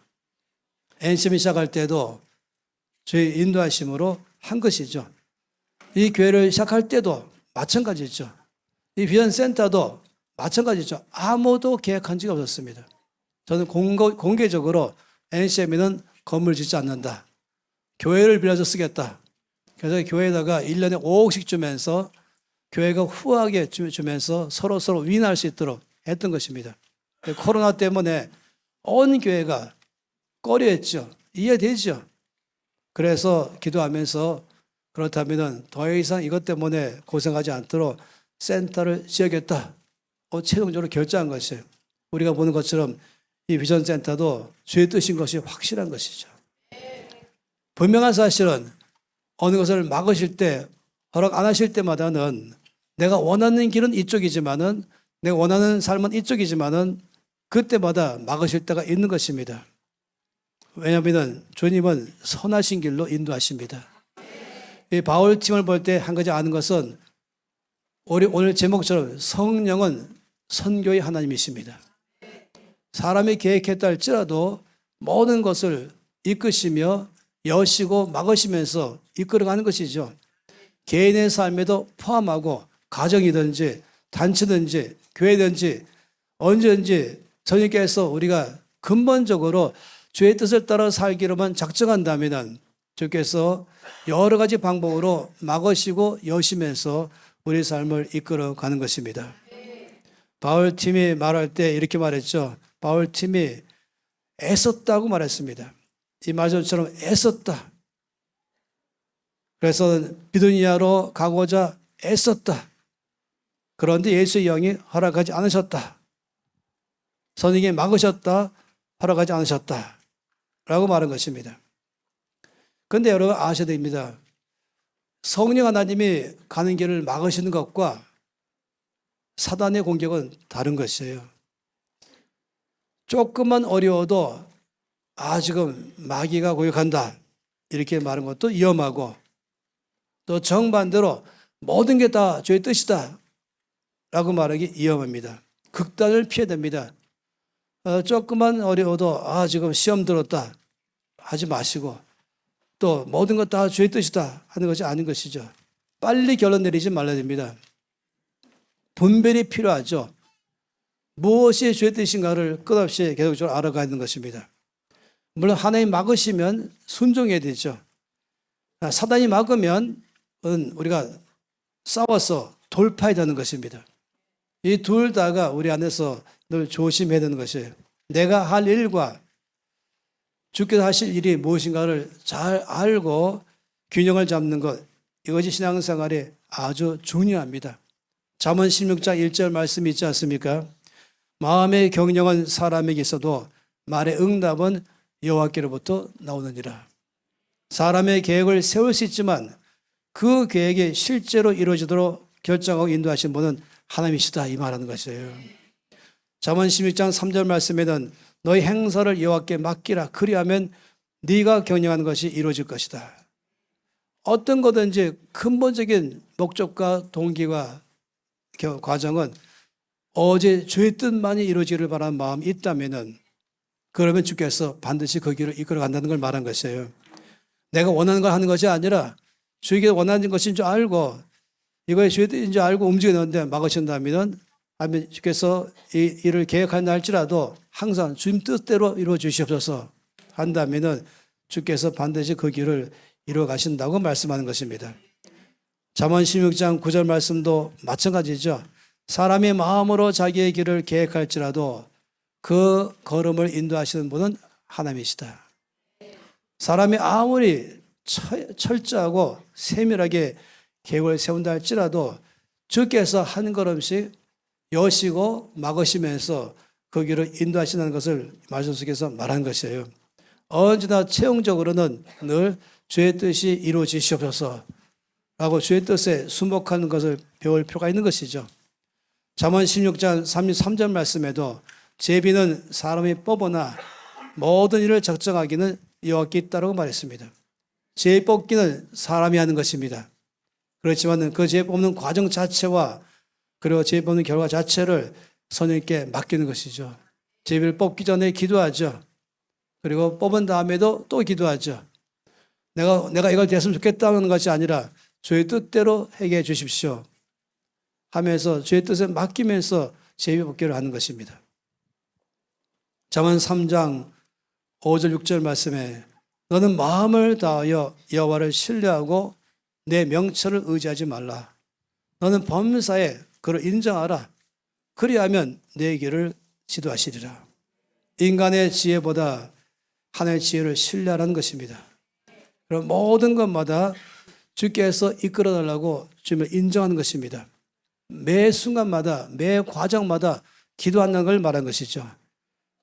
NCM 시작할 때도 저희 인도하심으로 한 것이죠. 이 교회를 시작할 때도 마찬가지죠. 이 비전 센터도 마찬가지죠. 아무도 계획한 적이 없었습니다. 저는 공개적으로 NCM에는 건물 짓지 않는다. 교회를 빌려서 쓰겠다. 그래서 교회에다가 1년에 5억씩 주면서 교회가 후하게 주면서 서로 위인할 수 있도록 했던 것입니다. 코로나 때문에 온 교회가 꺼려했죠. 이해되죠. 그래서 기도하면서 그렇다면 더 이상 이것 때문에 고생하지 않도록 센터를 지어야겠다. 최종적으로 결정한 것이에요. 우리가 보는 것처럼 이 비전 센터도 주의 뜻인 것이 확실한 것이죠. 분명한 사실은 어느 것을 막으실 때, 허락 안 하실 때마다는 내가 원하는 길은 이쪽이지만은, 내가 원하는 삶은 이쪽이지만은 그때마다 막으실 때가 있는 것입니다. 왜냐하면 주님은 선하신 길로 인도하십니다. 이 바울 팀을 볼 때 한 가지 아는 것은 우리 오늘 제목처럼 성령은 선교의 하나님이십니다. 사람이 계획했다 할지라도 모든 것을 이끄시며 여시고 막으시면서 이끌어가는 것이죠. 개인의 삶에도 포함하고 가정이든지 단체든지 교회든지 언제든지 선생님께서 우리가 근본적으로 주의 뜻을 따라 살기로만 작정한다면 주께서 여러 가지 방법으로 막으시고 여시면서 우리 삶을 이끌어가는 것입니다. 바울팀이 말할 때 이렇게 말했죠. 바울팀이 애썼다고 말했습니다. 이 말씀처럼 애썼다. 그래서 비두니아로 가고자 애썼다. 그런데 예수의 영이 허락하지 않으셨다. 선생님이 막으셨다. 허락하지 않으셨다. 라고 말한 것입니다. 그런데 여러분 아셔야 됩니다. 성령 하나님이 가는 길을 막으시는 것과 사단의 공격은 다른 것이에요. 조금만 어려워도 지금 마귀가 공격한다 이렇게 말하는 것도 위험하고, 또 정반대로 모든 게 다 주의 뜻이다 라고 말하기 위험합니다. 극단을 피해야 됩니다. 조금만 어려워도 지금 시험 들었다 하지 마시고, 또 모든 것 다 주의 뜻이다 하는 것이 아닌 것이죠. 빨리 결론 내리지 말아야 됩니다. 분별이 필요하죠. 무엇이 주의 뜻인가를 끝없이 계속적으로 알아가는 것입니다. 물론 하나님 막으시면 순종해야 되죠. 사단이 막으면 우리가 싸워서 돌파해야 되는 것입니다. 이 둘 다가 우리 안에서 늘 조심해야 되는 것이에요. 내가 할 일과 주께서 하실 일이 무엇인가를 잘 알고 균형을 잡는 것, 이것이 신앙생활에 아주 중요합니다. 잠언 16장 1절 말씀이 있지 않습니까? 마음의 경영은 사람에게 있어도 말의 응답은 여호와께로부터 나오느니라. 사람의 계획을 세울 수 있지만 그 계획이 실제로 이루어지도록 결정하고 인도하신 분은 하나님이시다, 이 말하는 것이에요. 잠언 16장 3절 말씀에는 너희 행사를 여호와께 맡기라. 그리하면 네가 경영하는 것이 이루어질 것이다. 어떤 거든지 근본적인 목적과 동기와 과정은 어제 주의 뜻만이 이루어지기를 바라는 마음이 있다면은, 그러면 주께서 반드시 그 길을 이끌어 간다는 걸 말한 것이에요. 내가 원하는 걸 하는 것이 아니라 주에게 원하는 것인 줄 알고 이거에 주의 뜻인 줄 알고 움직이는데 막으신다면, 아멘, 주께서 이 일을 계획한다 할지라도 항상 주님 뜻대로 이루어 주시옵소서 한다면은 주께서 반드시 그 길을 이루어 가신다고 말씀하는 것입니다. 잠언 16장 9절 말씀도 마찬가지죠. 사람의 마음으로 자기의 길을 계획할지라도 그 걸음을 인도하시는 분은 하나님이시다. 사람이 아무리 철저하고 세밀하게 계획을 세운다 할지라도 주께서 한 걸음씩 여시고 막으시면서 그 길을 인도하시는 것을 말씀 속에서 말한 것이에요. 언제나 최종적으로는 늘 주의 뜻이 이루어지시옵소서 라고 주의 뜻에 순복하는 것을 배울 필요가 있는 것이죠. 잠언 16장 33절 말씀에도 제비는 사람이 뽑으나 모든 일을 적정하기는 여호와께 있다라고 말했습니다. 제비 뽑기는 사람이 하는 것입니다. 그렇지만 그 제비 뽑는 과정 자체와 그리고 제비 뽑는 결과 자체를 선생님께 맡기는 것이죠. 제비를 뽑기 전에 기도하죠. 그리고 뽑은 다음에도 또 기도하죠. 내가 이걸 됐으면 좋겠다는 것이 아니라 주의 뜻대로 해결해 주십시오 하면서 주의 뜻에 맡기면서 제비 뽑기를 하는 것입니다. 잠언 3장 5절 6절 말씀에 너는 마음을 다하여 여호와를 신뢰하고 내 명철을 의지하지 말라. 너는 범사에 그를 인정하라. 그리하면 내 길을 지도하시리라. 인간의 지혜보다 하나님의 지혜를 신뢰하라는 것입니다. 그럼 모든 것마다 주께서 이끌어달라고 주님을 인정하는 것입니다. 매 순간마다 매 과정마다 기도한다는 걸 말한 것이죠.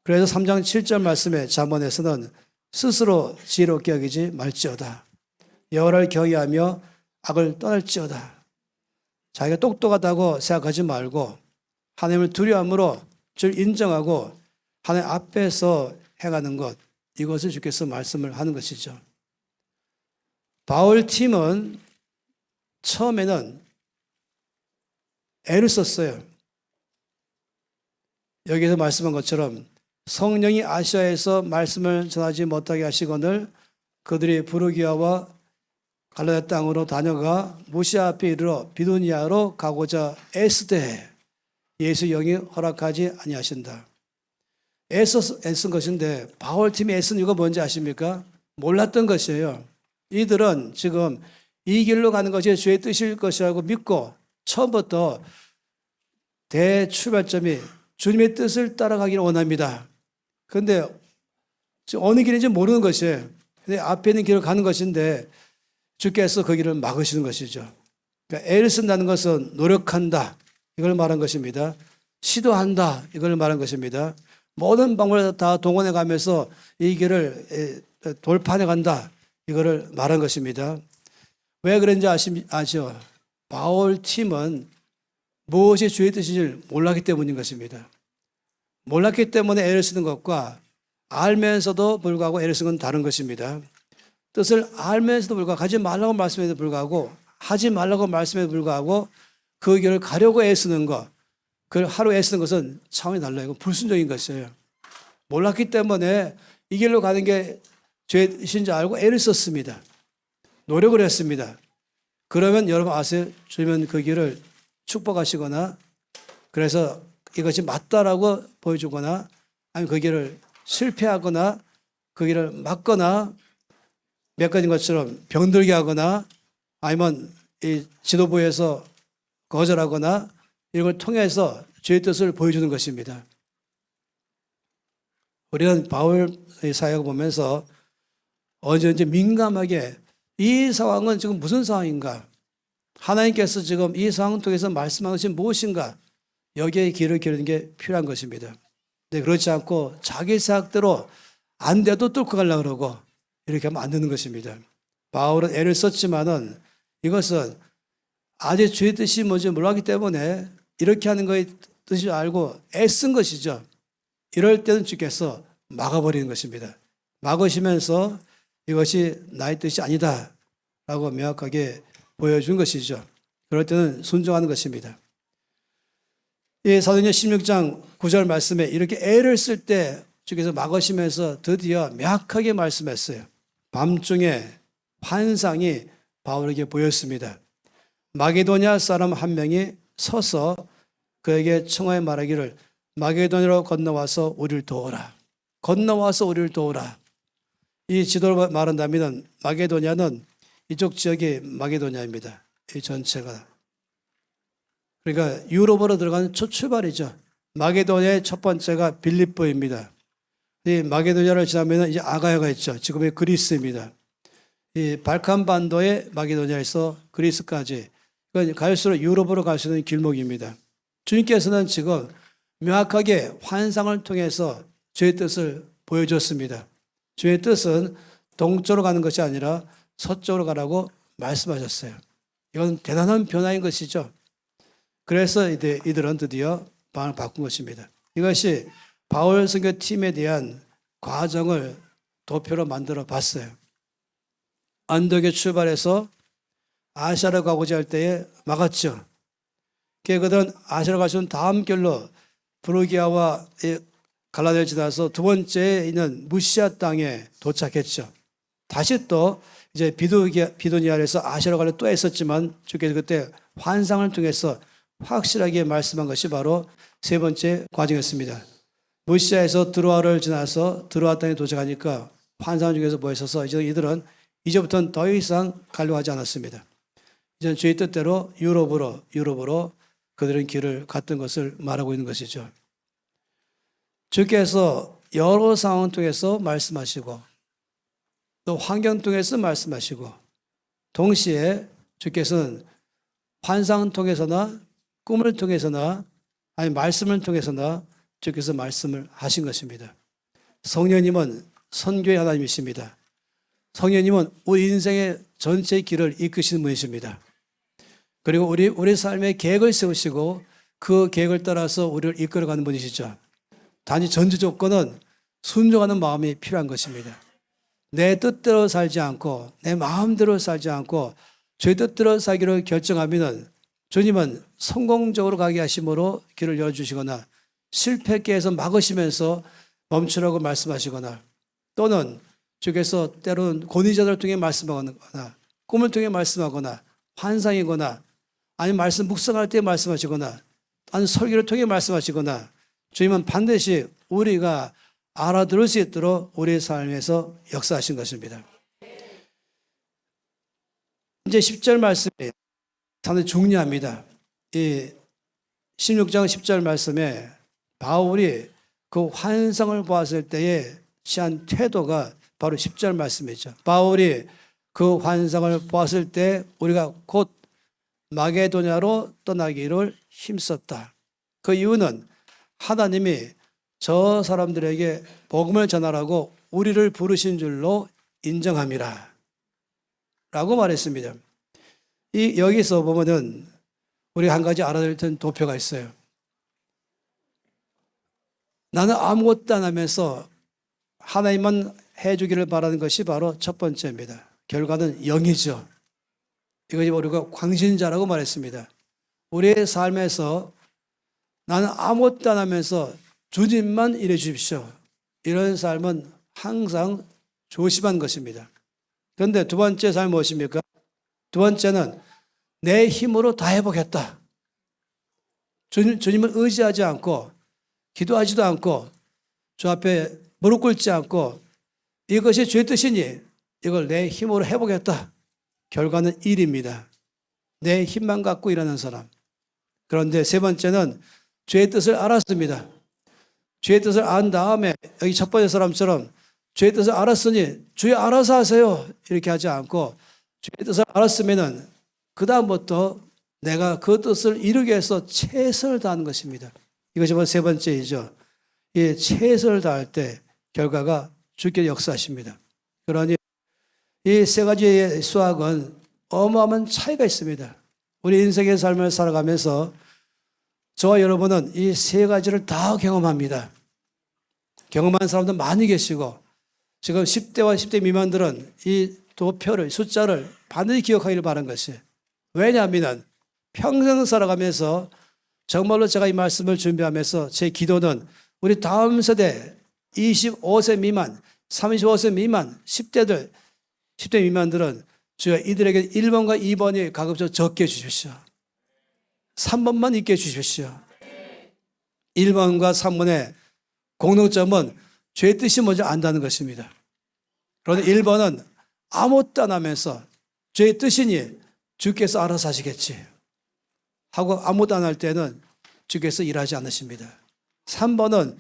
그래서 3장 7절 말씀에 잠언에서는 스스로 지혜롭게 여기지 말지어다. 여호와를 경외하며 악을 떠날지어다. 자기가 똑똑하다고 생각하지 말고 하나님을 두려움으로 주를 인정하고 하나님 앞에서 행하는 것, 이것을 주께서 말씀을 하는 것이죠. 바울 팀은 처음에는 애를 썼어요. 여기서 말씀한 것처럼 성령이 아시아에서 말씀을 전하지 못하게 하시거늘 그들이 부르기아와 갈라디아 땅으로 다녀가 무시아 앞에 이르러 비두니아로 가고자 애쓰되 예수 영이 허락하지 아니하신다. 애쓴 것인데 바울 팀이 애쓴 이유가 뭔지 아십니까? 몰랐던 것이에요. 이들은 지금 이 길로 가는 것이 주의 뜻일 것이라고 믿고 처음부터 대출발점이 주님의 뜻을 따라가기를 원합니다. 그런데 어느 길인지 모르는 것이에요. 근데 앞에 있는 길을 가는 것인데 주께서 그 길을 막으시는 것이죠. 그러니까 애를 쓴다는 것은 노력한다, 이걸 말한 것입니다. 시도한다, 이걸 말한 것입니다. 모든 방법을 다 동원해 가면서 이 길을 돌파해 간다, 이거를 말한 것입니다. 왜 그런지 아시죠? 바울 팀은 무엇이 주의 뜻인지 몰랐기 때문인 것입니다. 몰랐기 때문에 애를 쓰는 것과 알면서도 불구하고 애를 쓰는 건 다른 것입니다. 뜻을 알면서도 불구하고 하지 말라고 말씀에도 불구하고 하지 말라고 말씀에도 불구하고 그 길을 가려고 애쓰는 것, 그걸 하루 애쓰는 것은 차원이 달라요. 이건 불순종인 것이에요. 몰랐기 때문에 이 길로 가는 게 죄의 뜻인 줄 알고 애를 썼습니다. 노력을 했습니다. 그러면 여러분 아세요? 주님은 그 길을 축복하시거나 그래서 이것이 맞다라고 보여주거나 아니면 그 길을 실패하거나 그 길을 막거나 몇 가지인 것처럼 병들게 하거나 아니면 이 지도부에서 거절하거나 이런 걸 통해서 주의 뜻을 보여주는 것입니다. 우리는 바울의 사역을 보면서 언제 민감하게 이 상황은 지금 무슨 상황인가? 하나님께서 지금 이 상황을 통해서 말씀하신 것이 무엇인가? 여기에 귀를 기르는 게 필요한 것입니다. 근데 그렇지 않고 자기 생각대로 안 돼도 뚫고 가려고 그러고 이렇게 하면 안 되는 것입니다. 바울은 애를 썼지만은 이것은 아직 주의 뜻이 뭔지 몰랐기 때문에 이렇게 하는 것의 뜻을 알고 애쓴 것이죠. 이럴 때는 주께서 막아버리는 것입니다. 막으시면서 이것이 나의 뜻이 아니다 라고 명확하게 보여준 것이죠. 그럴 때는 순종하는 것입니다. 이 사도행전 16장 9절 말씀에 이렇게 애를 쓸 때 주께서 막으시면서 드디어 명확하게 말씀했어요. 밤중에 환상이 바울에게 보였습니다. 마게도냐 사람 한 명이 서서 그에게 청하여 말하기를 마게도냐로 건너와서 우리를 도우라. 건너와서 우리를 도우라. 이 지도를 말한다면 마게도냐는 이쪽 지역이 마게도냐입니다. 이 전체가. 그러니까 유럽으로 들어가는 첫 출발이죠. 마게도냐의 첫 번째가 빌립보입니다. 이 마게도냐를 지나면 이제 아가야가 있죠. 지금의 그리스입니다. 이 발칸 반도의 마게도냐에서 그리스까지 갈수록 유럽으로 갈 수 있는 길목입니다. 주님께서는 지금 명확하게 환상을 통해서 주의 뜻을 보여줬습니다. 주의 뜻은 동쪽으로 가는 것이 아니라 서쪽으로 가라고 말씀하셨어요. 이건 대단한 변화인 것이죠. 그래서 이들은 드디어 방을 바꾼 것입니다. 이것이 바울 선교팀에 대한 과정을 도표로 만들어 봤어요. 안독에 출발해서 아시아로 가고자 할 때에 막았죠. 그들은 아시아로 갈 수 있는 다음 길로 부르기아와 갈라디아를 지나서 두 번째에 있는 무시아 땅에 도착했죠. 다시 또 이제 비두니아에서 아시아로 가려 또 했었지만 주께서 그때 환상을 통해서 확실하게 말씀한 것이 바로 세 번째 과정이었습니다. 무시아에서 드로아를 지나서 드로아 땅에 도착하니까 환상 중에서 보였어서 이제 이들은 이제부터는 더 이상 가려고 하지 않았습니다. 이제는 주의 뜻대로 유럽으로 그들은 길을 갔던 것을 말하고 있는 것이죠. 주께서 여러 상황을 통해서 말씀하시고 또 환경 통해서 말씀하시고 동시에 주께서는 환상을 통해서나 꿈을 통해서나 아니 말씀을 통해서나 주께서 말씀을 하신 것입니다. 성령님은 선교의 하나님이십니다. 성령님은 우리 인생의 전체 길을 이끄시는 분이십니다. 그리고 우리 삶의 계획을 세우시고 그 계획을 따라서 우리를 이끌어가는 분이시죠. 단지 전제 조건은 순종하는 마음이 필요한 것입니다. 내 뜻대로 살지 않고 내 마음대로 살지 않고 제 뜻대로 살기로 결정하면 주님은 성공적으로 가게 하심으로 길을 열어주시거나 실패케 해서 막으시면서 멈추라고 말씀하시거나 또는 주께서 때로는 권위자들을 통해 말씀하거나 꿈을 통해 말씀하거나 환상이거나 아니면 말씀 묵상할 때 말씀하시거나 아니면 설교를 통해 말씀하시거나 주님은 반드시 우리가 알아들을 수 있도록 우리의 삶에서 역사하신 것입니다. 이제 10절 말씀이 상당히 중요합니다. 이 16장 10절 말씀에 바울이 그 환상을 보았을 때에 취한 태도가 바로 10절 말씀이죠. 바울이 그 환상을 보았을 때 우리가 곧 마게도냐로 떠나기를 힘썼다. 그 이유는 하나님이 저 사람들에게 복음을 전하라고 우리를 부르신 줄로 인정함이라 라고 말했습니다. 여기서 보면은 우리 한 가지 알아야 될 도표가 있어요. 나는 아무것도 안 하면서 하나님만 해주기를 바라는 것이 바로 첫 번째입니다. 결과는 0이죠. 이것이 우리가 광신자라고 말했습니다. 우리의 삶에서 나는 아무것도 안 하면서 주님만 일해 주십시오. 이런 삶은 항상 조심한 것입니다. 그런데 두 번째 삶이 무엇입니까? 두 번째는 내 힘으로 다 해보겠다. 주님을 의지하지 않고 기도하지도 않고 주 앞에 무릎 꿇지 않고 이것이 주의 뜻이니 이걸 내 힘으로 해보겠다. 결과는 일입니다. 내 힘만 갖고 일하는 사람. 그런데 세 번째는 주의 뜻을 알았습니다. 주의 뜻을 안 다음에 여기 첫 번째 사람처럼 주의 뜻을 알았으니 주여 알아서 하세요. 이렇게 하지 않고 주의 뜻을 알았으면은 그 다음부터 내가 그 뜻을 이루기 위해서 최선을 다하는 것입니다. 이것이 바로 세 번째이죠. 이 최선을 다할 때 결과가 주께 역사하십니다. 그러니 이 세 가지의 수학은 어마어마한 차이가 있습니다. 우리 인생의 삶을 살아가면서 저와 여러분은 이 세 가지를 다 경험합니다. 경험한 사람도 많이 계시고 지금 10대와 10대 미만들은 이 도표를 숫자를 반드시 기억하기를 바라는 것이 왜냐하면 평생 살아가면서 정말로 제가 이 말씀을 준비하면서 제 기도는 우리 다음 세대 25세 미만, 35세 미만, 10대 미만들은 주여 이들에게 1번과 2번이 가급적 적게 해주십시오. 3번만 있게 해주십시오. 1번과 3번의 공통점은 죄의 뜻이 먼저 안다는 것입니다. 그런데 1번은 아무것도 안 하면서 죄의 뜻이니 주께서 알아서 하시겠지 하고 아무것도 안 할 때는 주께서 일하지 않으십니다. 3번은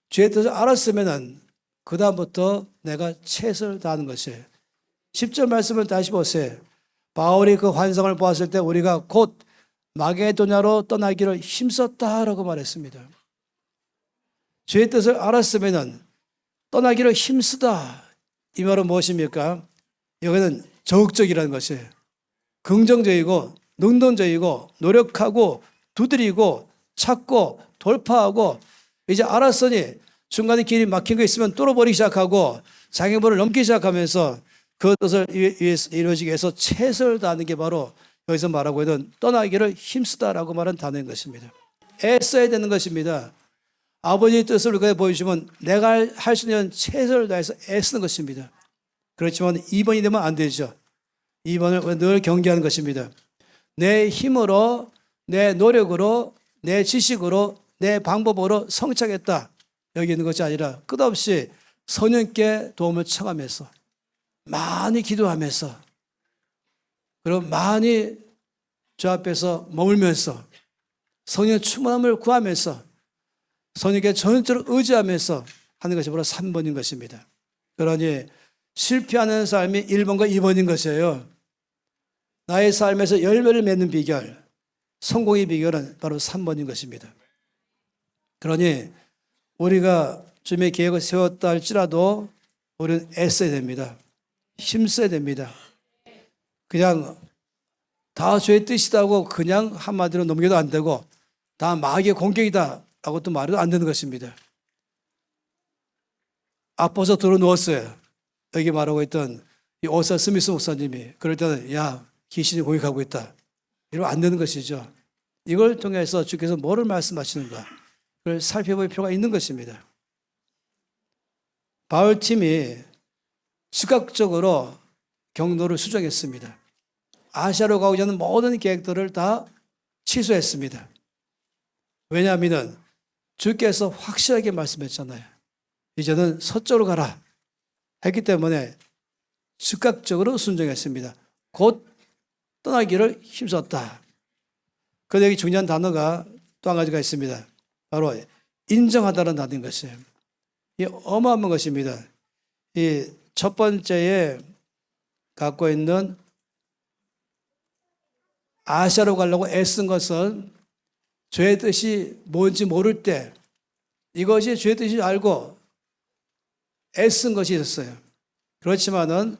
죄의 뜻을 알았으면 그 다음부터 내가 최선을 다하는 것이에요. 10절 말씀을 다시 보세요. 바울이 그 환상을 보았을 때 우리가 곧 마게도냐로 떠나기를 힘썼다라고 말했습니다. 죄의 뜻을 알았으면 떠나기를 힘쓰다. 이 말은 무엇입니까? 여기는 적극적이라는 것이에요. 긍정적이고 능동적이고 노력하고 두드리고 찾고 돌파하고 이제 알았으니 중간에 길이 막힌 거 있으면 뚫어버리기 시작하고 장애물을 넘기 시작하면서 그 뜻을 이루어지기 위해서 최선을 다하는 게 바로 여기서 말하고 있는 떠나기를 힘쓰다라고 말한 단어인 것입니다. 애써야 되는 것입니다. 아버지의 뜻을 우리가 보여주면 내가 할 수 있는 최선을 다해서 애쓰는 것입니다. 그렇지만 2번이 되면 안 되죠. 2번을 늘 경계하는 것입니다. 내 힘으로, 내 노력으로, 내 지식으로, 내 방법으로 성취하겠다. 여기 있는 것이 아니라 끝없이 성령께 도움을 청하면서 많이 기도하면서 그리고 많이 주 앞에서 머물면서 성령의 충만함을 구하면서 성령께 전적으로 의지하면서 하는 것이 바로 3번인 것입니다. 그러니 실패하는 삶이 1번과 2번인 것이에요. 나의 삶에서 열매를 맺는 비결, 성공의 비결은 바로 3번인 것입니다. 그러니 우리가 주님의 계획을 세웠다 할지라도 우리는 애써야 됩니다. 힘써야 됩니다. 그냥 다 주의 뜻이다고 그냥 한마디로 넘겨도 안 되고 다 마귀의 공격이다 라고 또 말해도 안 되는 것입니다. 아파서 들어 누웠어요. 여기 말하고 있던 이 오사 스미스 목사님이 그럴 때는 야 귀신이 공격하고 있다 이러면 안 되는 것이죠. 이걸 통해서 주께서 뭐를 말씀하시는가 그걸 살펴볼 필요가 있는 것입니다. 바울팀이 즉각적으로 경로를 수정했습니다. 아시아로 가고자 하는 모든 계획들을 다 취소했습니다. 왜냐하면 주께서 확실하게 말씀했잖아요. 이제는 서쪽으로 가라 했기 때문에 즉각적으로 순종했습니다. 곧 떠나기를 힘썼다. 그런데 여기 중요한 단어가 또 한 가지가 있습니다. 바로 인정하다는 단어인 것이에요. 이 어마어마한 것입니다. 이 첫 번째에 갖고 있는 아시아로 가려고 애쓴 것은 죄의 뜻이 뭔지 모를 때 이것이 죄의 뜻이 알고 애쓴 것이 있었어요. 그렇지만은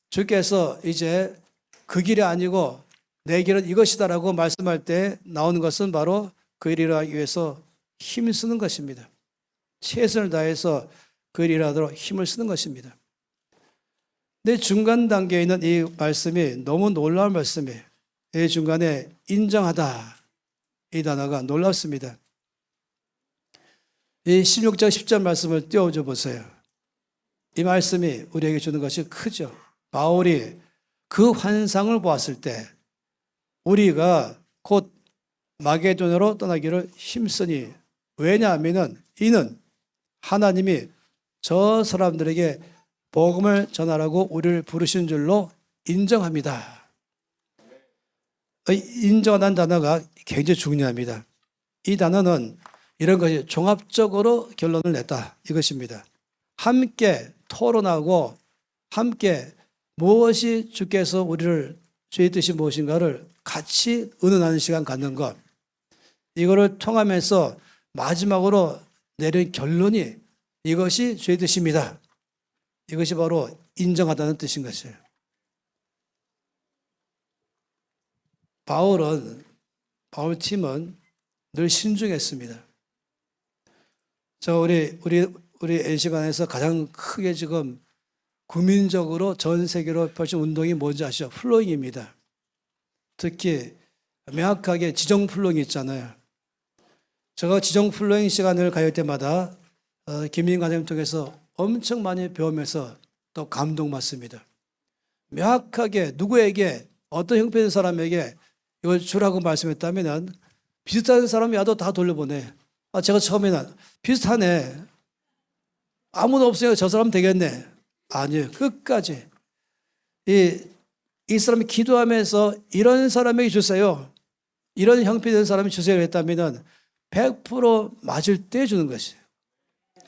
주께서 이제 그 길이 아니고 내 길은 이것이다라고 말씀할 때 나오는 것은 바로 그 일을 하기 위해서 힘을 쓰는 것입니다. 최선을 다해서 그 일을 하도록 힘을 쓰는 것입니다. 근데 중간 단계에 있는 이 말씀이 너무 놀라운 말씀이에요. 이 중간에 인정하다 이 단어가 놀랍습니다. 이 16절 10절 말씀을 띄워줘 보세요. 이 말씀이 우리에게 주는 것이 크죠. 바울이 그 환상을 보았을 때 우리가 곧 마게도냐로 떠나기를 힘쓰니 왜냐하면 이는 하나님이 저 사람들에게 복음을 전하라고 우리를 부르신 줄로 인정합니다. 인정하다는 단어가 굉장히 중요합니다. 이 단어는 이런 것이 종합적으로 결론을 냈다 이것입니다. 함께 토론하고 함께 무엇이 주께서 우리를 주의 뜻이 무엇인가를 같이 의논하는 시간 갖는 것 이거를 통하면서 마지막으로 내린 결론이 이것이 주의 뜻입니다. 이것이 바로 인정하다는 뜻인 것이에요. 바울팀은 늘 신중했습니다. 우리 N시간에서 가장 크게 지금 국민적으로 전 세계로 펼친 운동이 뭔지 아시죠? 플로잉입니다. 특히 명확하게 지정 플로잉이 있잖아요. 제가 지정 플로잉 시간을 가질 때마다 김민 과장님 통해서 엄청 많이 배우면서 또 감동받습니다. 명확하게 누구에게 어떤 형편의 사람에게 이걸 주라고 말씀했다면 비슷한 사람이 와도 다 돌려보내. 제가 처음에는 비슷하네. 아무도 없으니까 저 사람 되겠네. 아니에요. 끝까지. 이 사람이 기도하면서 이런 사람에게 주세요. 이런 형편의 사람이 주세요 했다면 100% 맞을 때 주는 것이에요.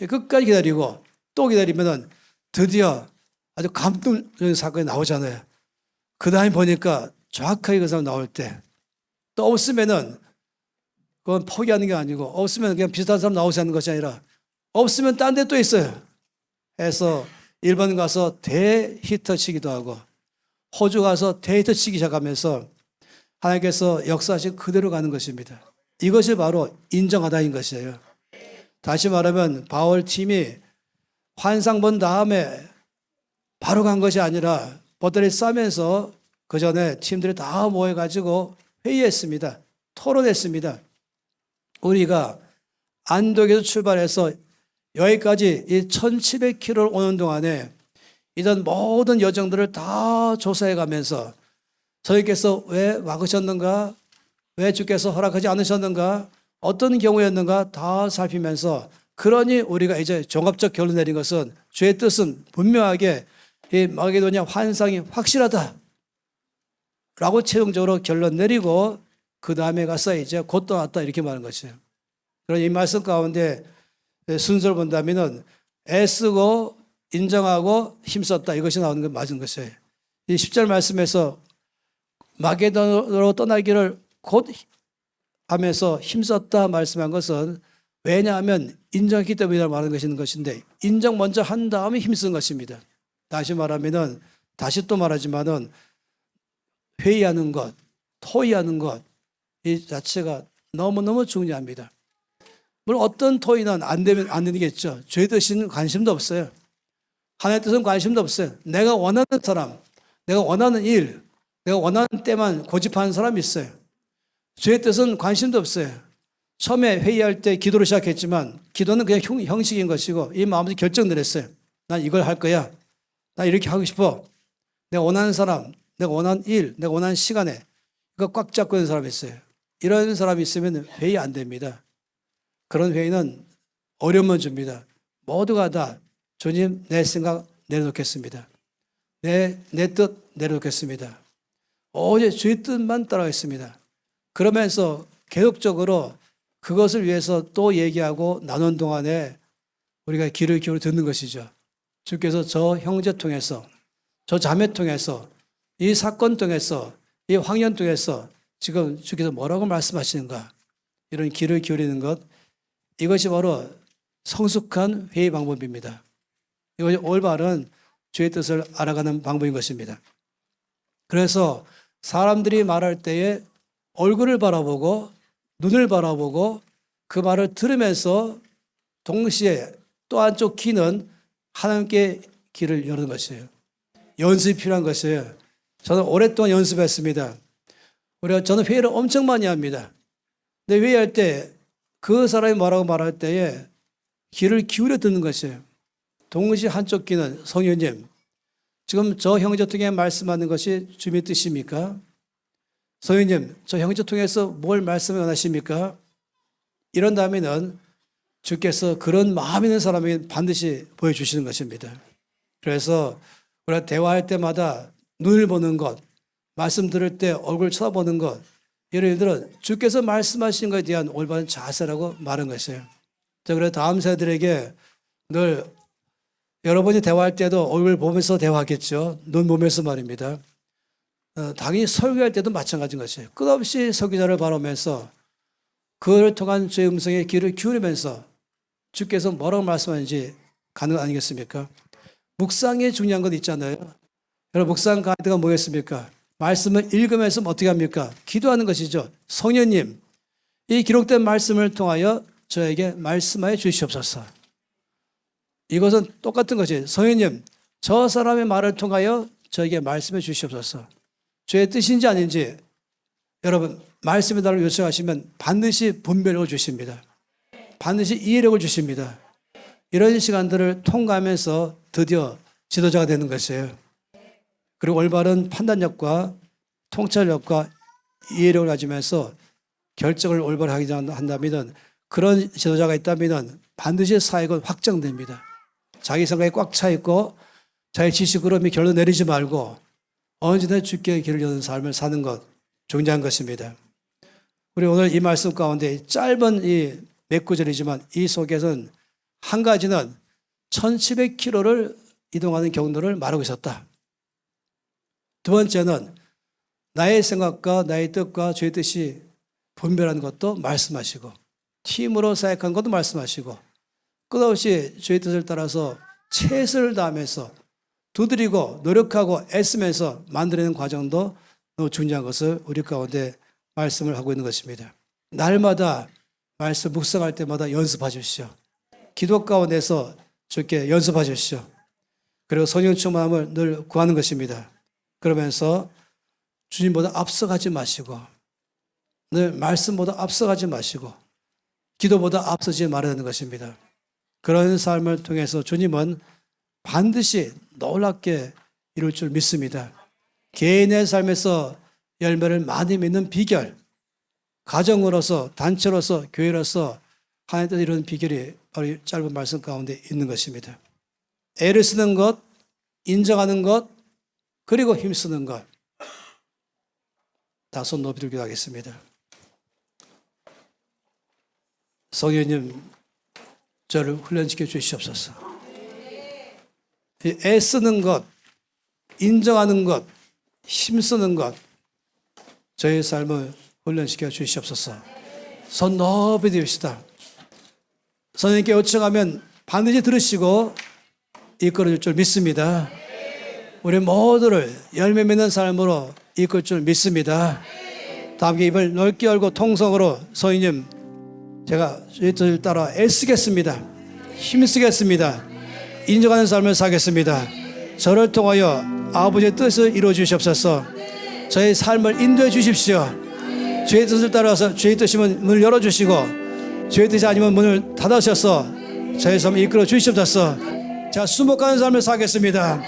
끝까지 기다리고 또 기다리면 드디어 아주 감동적인 사건이 나오잖아요. 그 다음에 보니까 정확하게 그 사람 나올 때 또 없으면은 그건 포기하는 게 아니고 없으면 그냥 비슷한 사람 나오지 않는 것이 아니라 없으면 딴 데 또 있어요. 해서 일본 가서 대히터 치기도 하고 호주 가서 대히터 치기 시작하면서 하나님께서 역사하신 그대로 가는 것입니다. 이것이 바로 인정하다인 것이에요. 다시 말하면 바울 팀이 환상 본 다음에 바로 간 것이 아니라 보따리 싸면서 그 전에 팀들이 다 모여가지고 회의했습니다. 토론했습니다. 우리가 안독에서 출발해서 여기까지 이 1700km를 오는 동안에 이런 모든 여정들을 다 조사해 가면서 저희께서 왜 막으셨는가? 왜 주께서 허락하지 않으셨는가? 어떤 경우였는가? 다 살피면서 그러니 우리가 이제 종합적 결론 내린 것은 주의 뜻은 분명하게 이 마게도냐 환상이 확실하다 라고 최종적으로 결론 내리고 그 다음에 가서 이제 곧 떠났다 이렇게 말하는 것이에요. 그러니 이 말씀 가운데 순서를 본다면 애쓰고 인정하고 힘썼다 이것이 나오는 게 맞은 것이에요. 이 10절 말씀에서 마게도냐로 떠나기를 곧 하면서 힘썼다 말씀한 것은 왜냐하면 인정했기 때문이라고 말하는 것인데 인정 먼저 한 다음에 힘쓴 것입니다. 다시 말하면은 다시 또 말하지만은 회의하는 것, 토의하는 것 이 자체가 너무너무 중요합니다. 물론 어떤 토의는 안 되겠죠. 죄 뜻은 관심도 없어요. 하나님의 뜻은 관심도 없어요. 내가 원하는 사람, 내가 원하는 일, 내가 원하는 때만 고집하는 사람이 있어요. 죄의 뜻은 관심도 없어요. 처음에 회의할 때 기도로 시작했지만 기도는 그냥 형식인 것이고 이 마음에서 결정 내렸어요. 난 이걸 할 거야. 나 이렇게 하고 싶어. 내가 원하는 사람, 내가 원하는 일, 내가 원하는 시간에 이거 꽉 잡고 있는 사람이 있어요. 이런 사람이 있으면 회의 안 됩니다. 그런 회의는 어려움을 줍니다. 모두가 다 주님 내 생각 내려놓겠습니다. 내 뜻 내려놓겠습니다. 오직 주의 뜻만 따라가겠습니다. 그러면서 계속적으로 그것을 위해서 또 얘기하고 나눈 동안에 우리가 귀를 기울여 듣는 것이죠. 주께서 저 형제 통해서 저 자매 통해서 이 사건 통해서 이 황년 통해서 지금 주께서 뭐라고 말씀하시는가 이런 귀를 기울이는 것 이것이 바로 성숙한 회의 방법입니다. 이것이 올바른 주의 뜻을 알아가는 방법인 것입니다. 그래서 사람들이 말할 때에 얼굴을 바라보고 눈을 바라보고 그 말을 들으면서 동시에 또 한쪽 귀는 하나님께 귀를 여는 것이에요. 연습이 필요한 것이에요. 저는 오랫동안 연습했습니다. 저는 회의를 엄청 많이 합니다. 근데 회의할 때 그 사람이 뭐라고 말할 때에 귀를 기울여 듣는 것이에요. 동시에 한쪽 귀는 성령님, 지금 저 형제 통해 말씀하는 것이 주님의 뜻입니까? 성령님, 저 형제 통해서 뭘 말씀을 원하십니까? 이런 다음에는 주께서 그런 마음 있는 사람에게 반드시 보여주시는 것입니다. 그래서 우리가 대화할 때마다 눈을 보는 것, 말씀 들을 때 얼굴 쳐다보는 것, 이런 일들은 주께서 말씀하신 것에 대한 올바른 자세라고 말한 것이에요. 그래서 다음 세대들에게 늘 여러분이 대화할 때도 얼굴 보면서 대화하겠죠. 눈 보면서 말입니다. 당연히 설교할 때도 마찬가지인 것이에요. 끝없이 설교자를 바라보면서 그를 통한 주의 음성에 귀를 기울이면서 주께서 뭐라고 말씀하는지 가능 아니겠습니까? 묵상에 중요한 것 있잖아요. 여러분 묵상 가이드가 뭐겠습니까? 말씀을 읽으면서 어떻게 합니까? 기도하는 것이죠. 성령님, 이 기록된 말씀을 통하여 저에게 말씀하여 주시옵소서. 이것은 똑같은 것이에요. 성령님, 저 사람의 말을 통하여 저에게 말씀해 주시옵소서. 주의 뜻인지 아닌지 여러분 말씀해 달라고 요청하시면 반드시 분별력을 주십니다. 반드시 이해력을 주십니다. 이런 시간들을 통과하면서 드디어 지도자가 되는 것이에요. 그리고 올바른 판단력과 통찰력과 이해력을 가지면서 결정을 올바르게 한다면 그런 지도자가 있다면 반드시 사역은 확정됩니다. 자기 생각에 꽉 차 있고 자기 지식으로 결론 내리지 말고 언제나 주께 길을 여는 삶을 사는 것 중요한 것입니다. 우리 오늘 이 말씀 가운데 짧은 이 몇 구절이지만 이 속에서는 한 가지는 1700km를 이동하는 경로를 말하고 있었다. 두 번째는 나의 생각과 나의 뜻과 주의 뜻이 분별하는 것도 말씀하시고 팀으로 사역하는 것도 말씀하시고 끝없이 주의 뜻을 따라서 최선을 다하면서 두드리고 노력하고 애쓰면서 만들어내는 과정도 너무 중요한 것을 우리 가운데 말씀을 하고 있는 것입니다. 날마다 말씀 묵상할 때마다 연습하십시오. 기도 가운데서 주께 연습하십시오. 그리고 성령 충만함을 늘 구하는 것입니다. 그러면서 주님보다 앞서가지 마시고 늘 말씀보다 앞서가지 마시고 기도보다 앞서지 말아야 하는 것입니다. 그런 삶을 통해서 주님은 반드시 놀랍게 이룰 줄 믿습니다. 개인의 삶에서 열매를 많이 맺는 비결, 가정으로서 단체로서 교회로서 하나님 뜻을 이루는 비결이 바로 이 짧은 말씀 가운데 있는 것입니다. 애를 쓰는 것, 인정하는 것, 그리고 힘쓰는 것. 다 손 높이 들기도 하겠습니다. 성령님, 저를 훈련시켜 주시옵소서. 애쓰는 것, 인정하는 것, 힘쓰는 것, 저의 삶을 훈련시켜 주시옵소서. 손 높이 듭시다. 선생님께 요청하면 반드시 들으시고 이끌어줄 줄 믿습니다. 우리 모두를 열매 맺는 삶으로 이끌 줄 믿습니다. 다 함께 입을 넓게 열고 통성으로 서인님 제가 주의 뜻을 따라 애쓰겠습니다. 힘쓰겠습니다. 인정하는 삶을 사겠습니다. 저를 통하여 아버지의 뜻을 이루어 주시옵소서. 저의 삶을 인도해 주십시오. 주의 뜻을 따라서 주의 뜻이면 문을 열어주시고 주의 뜻이 아니면 문을 닫으셔서 저의 삶을 이끌어 주시옵소서. 자, 수목하는 삶을 사겠습니다.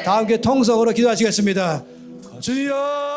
다 함께 통성으로 기도하시겠습니다. 주여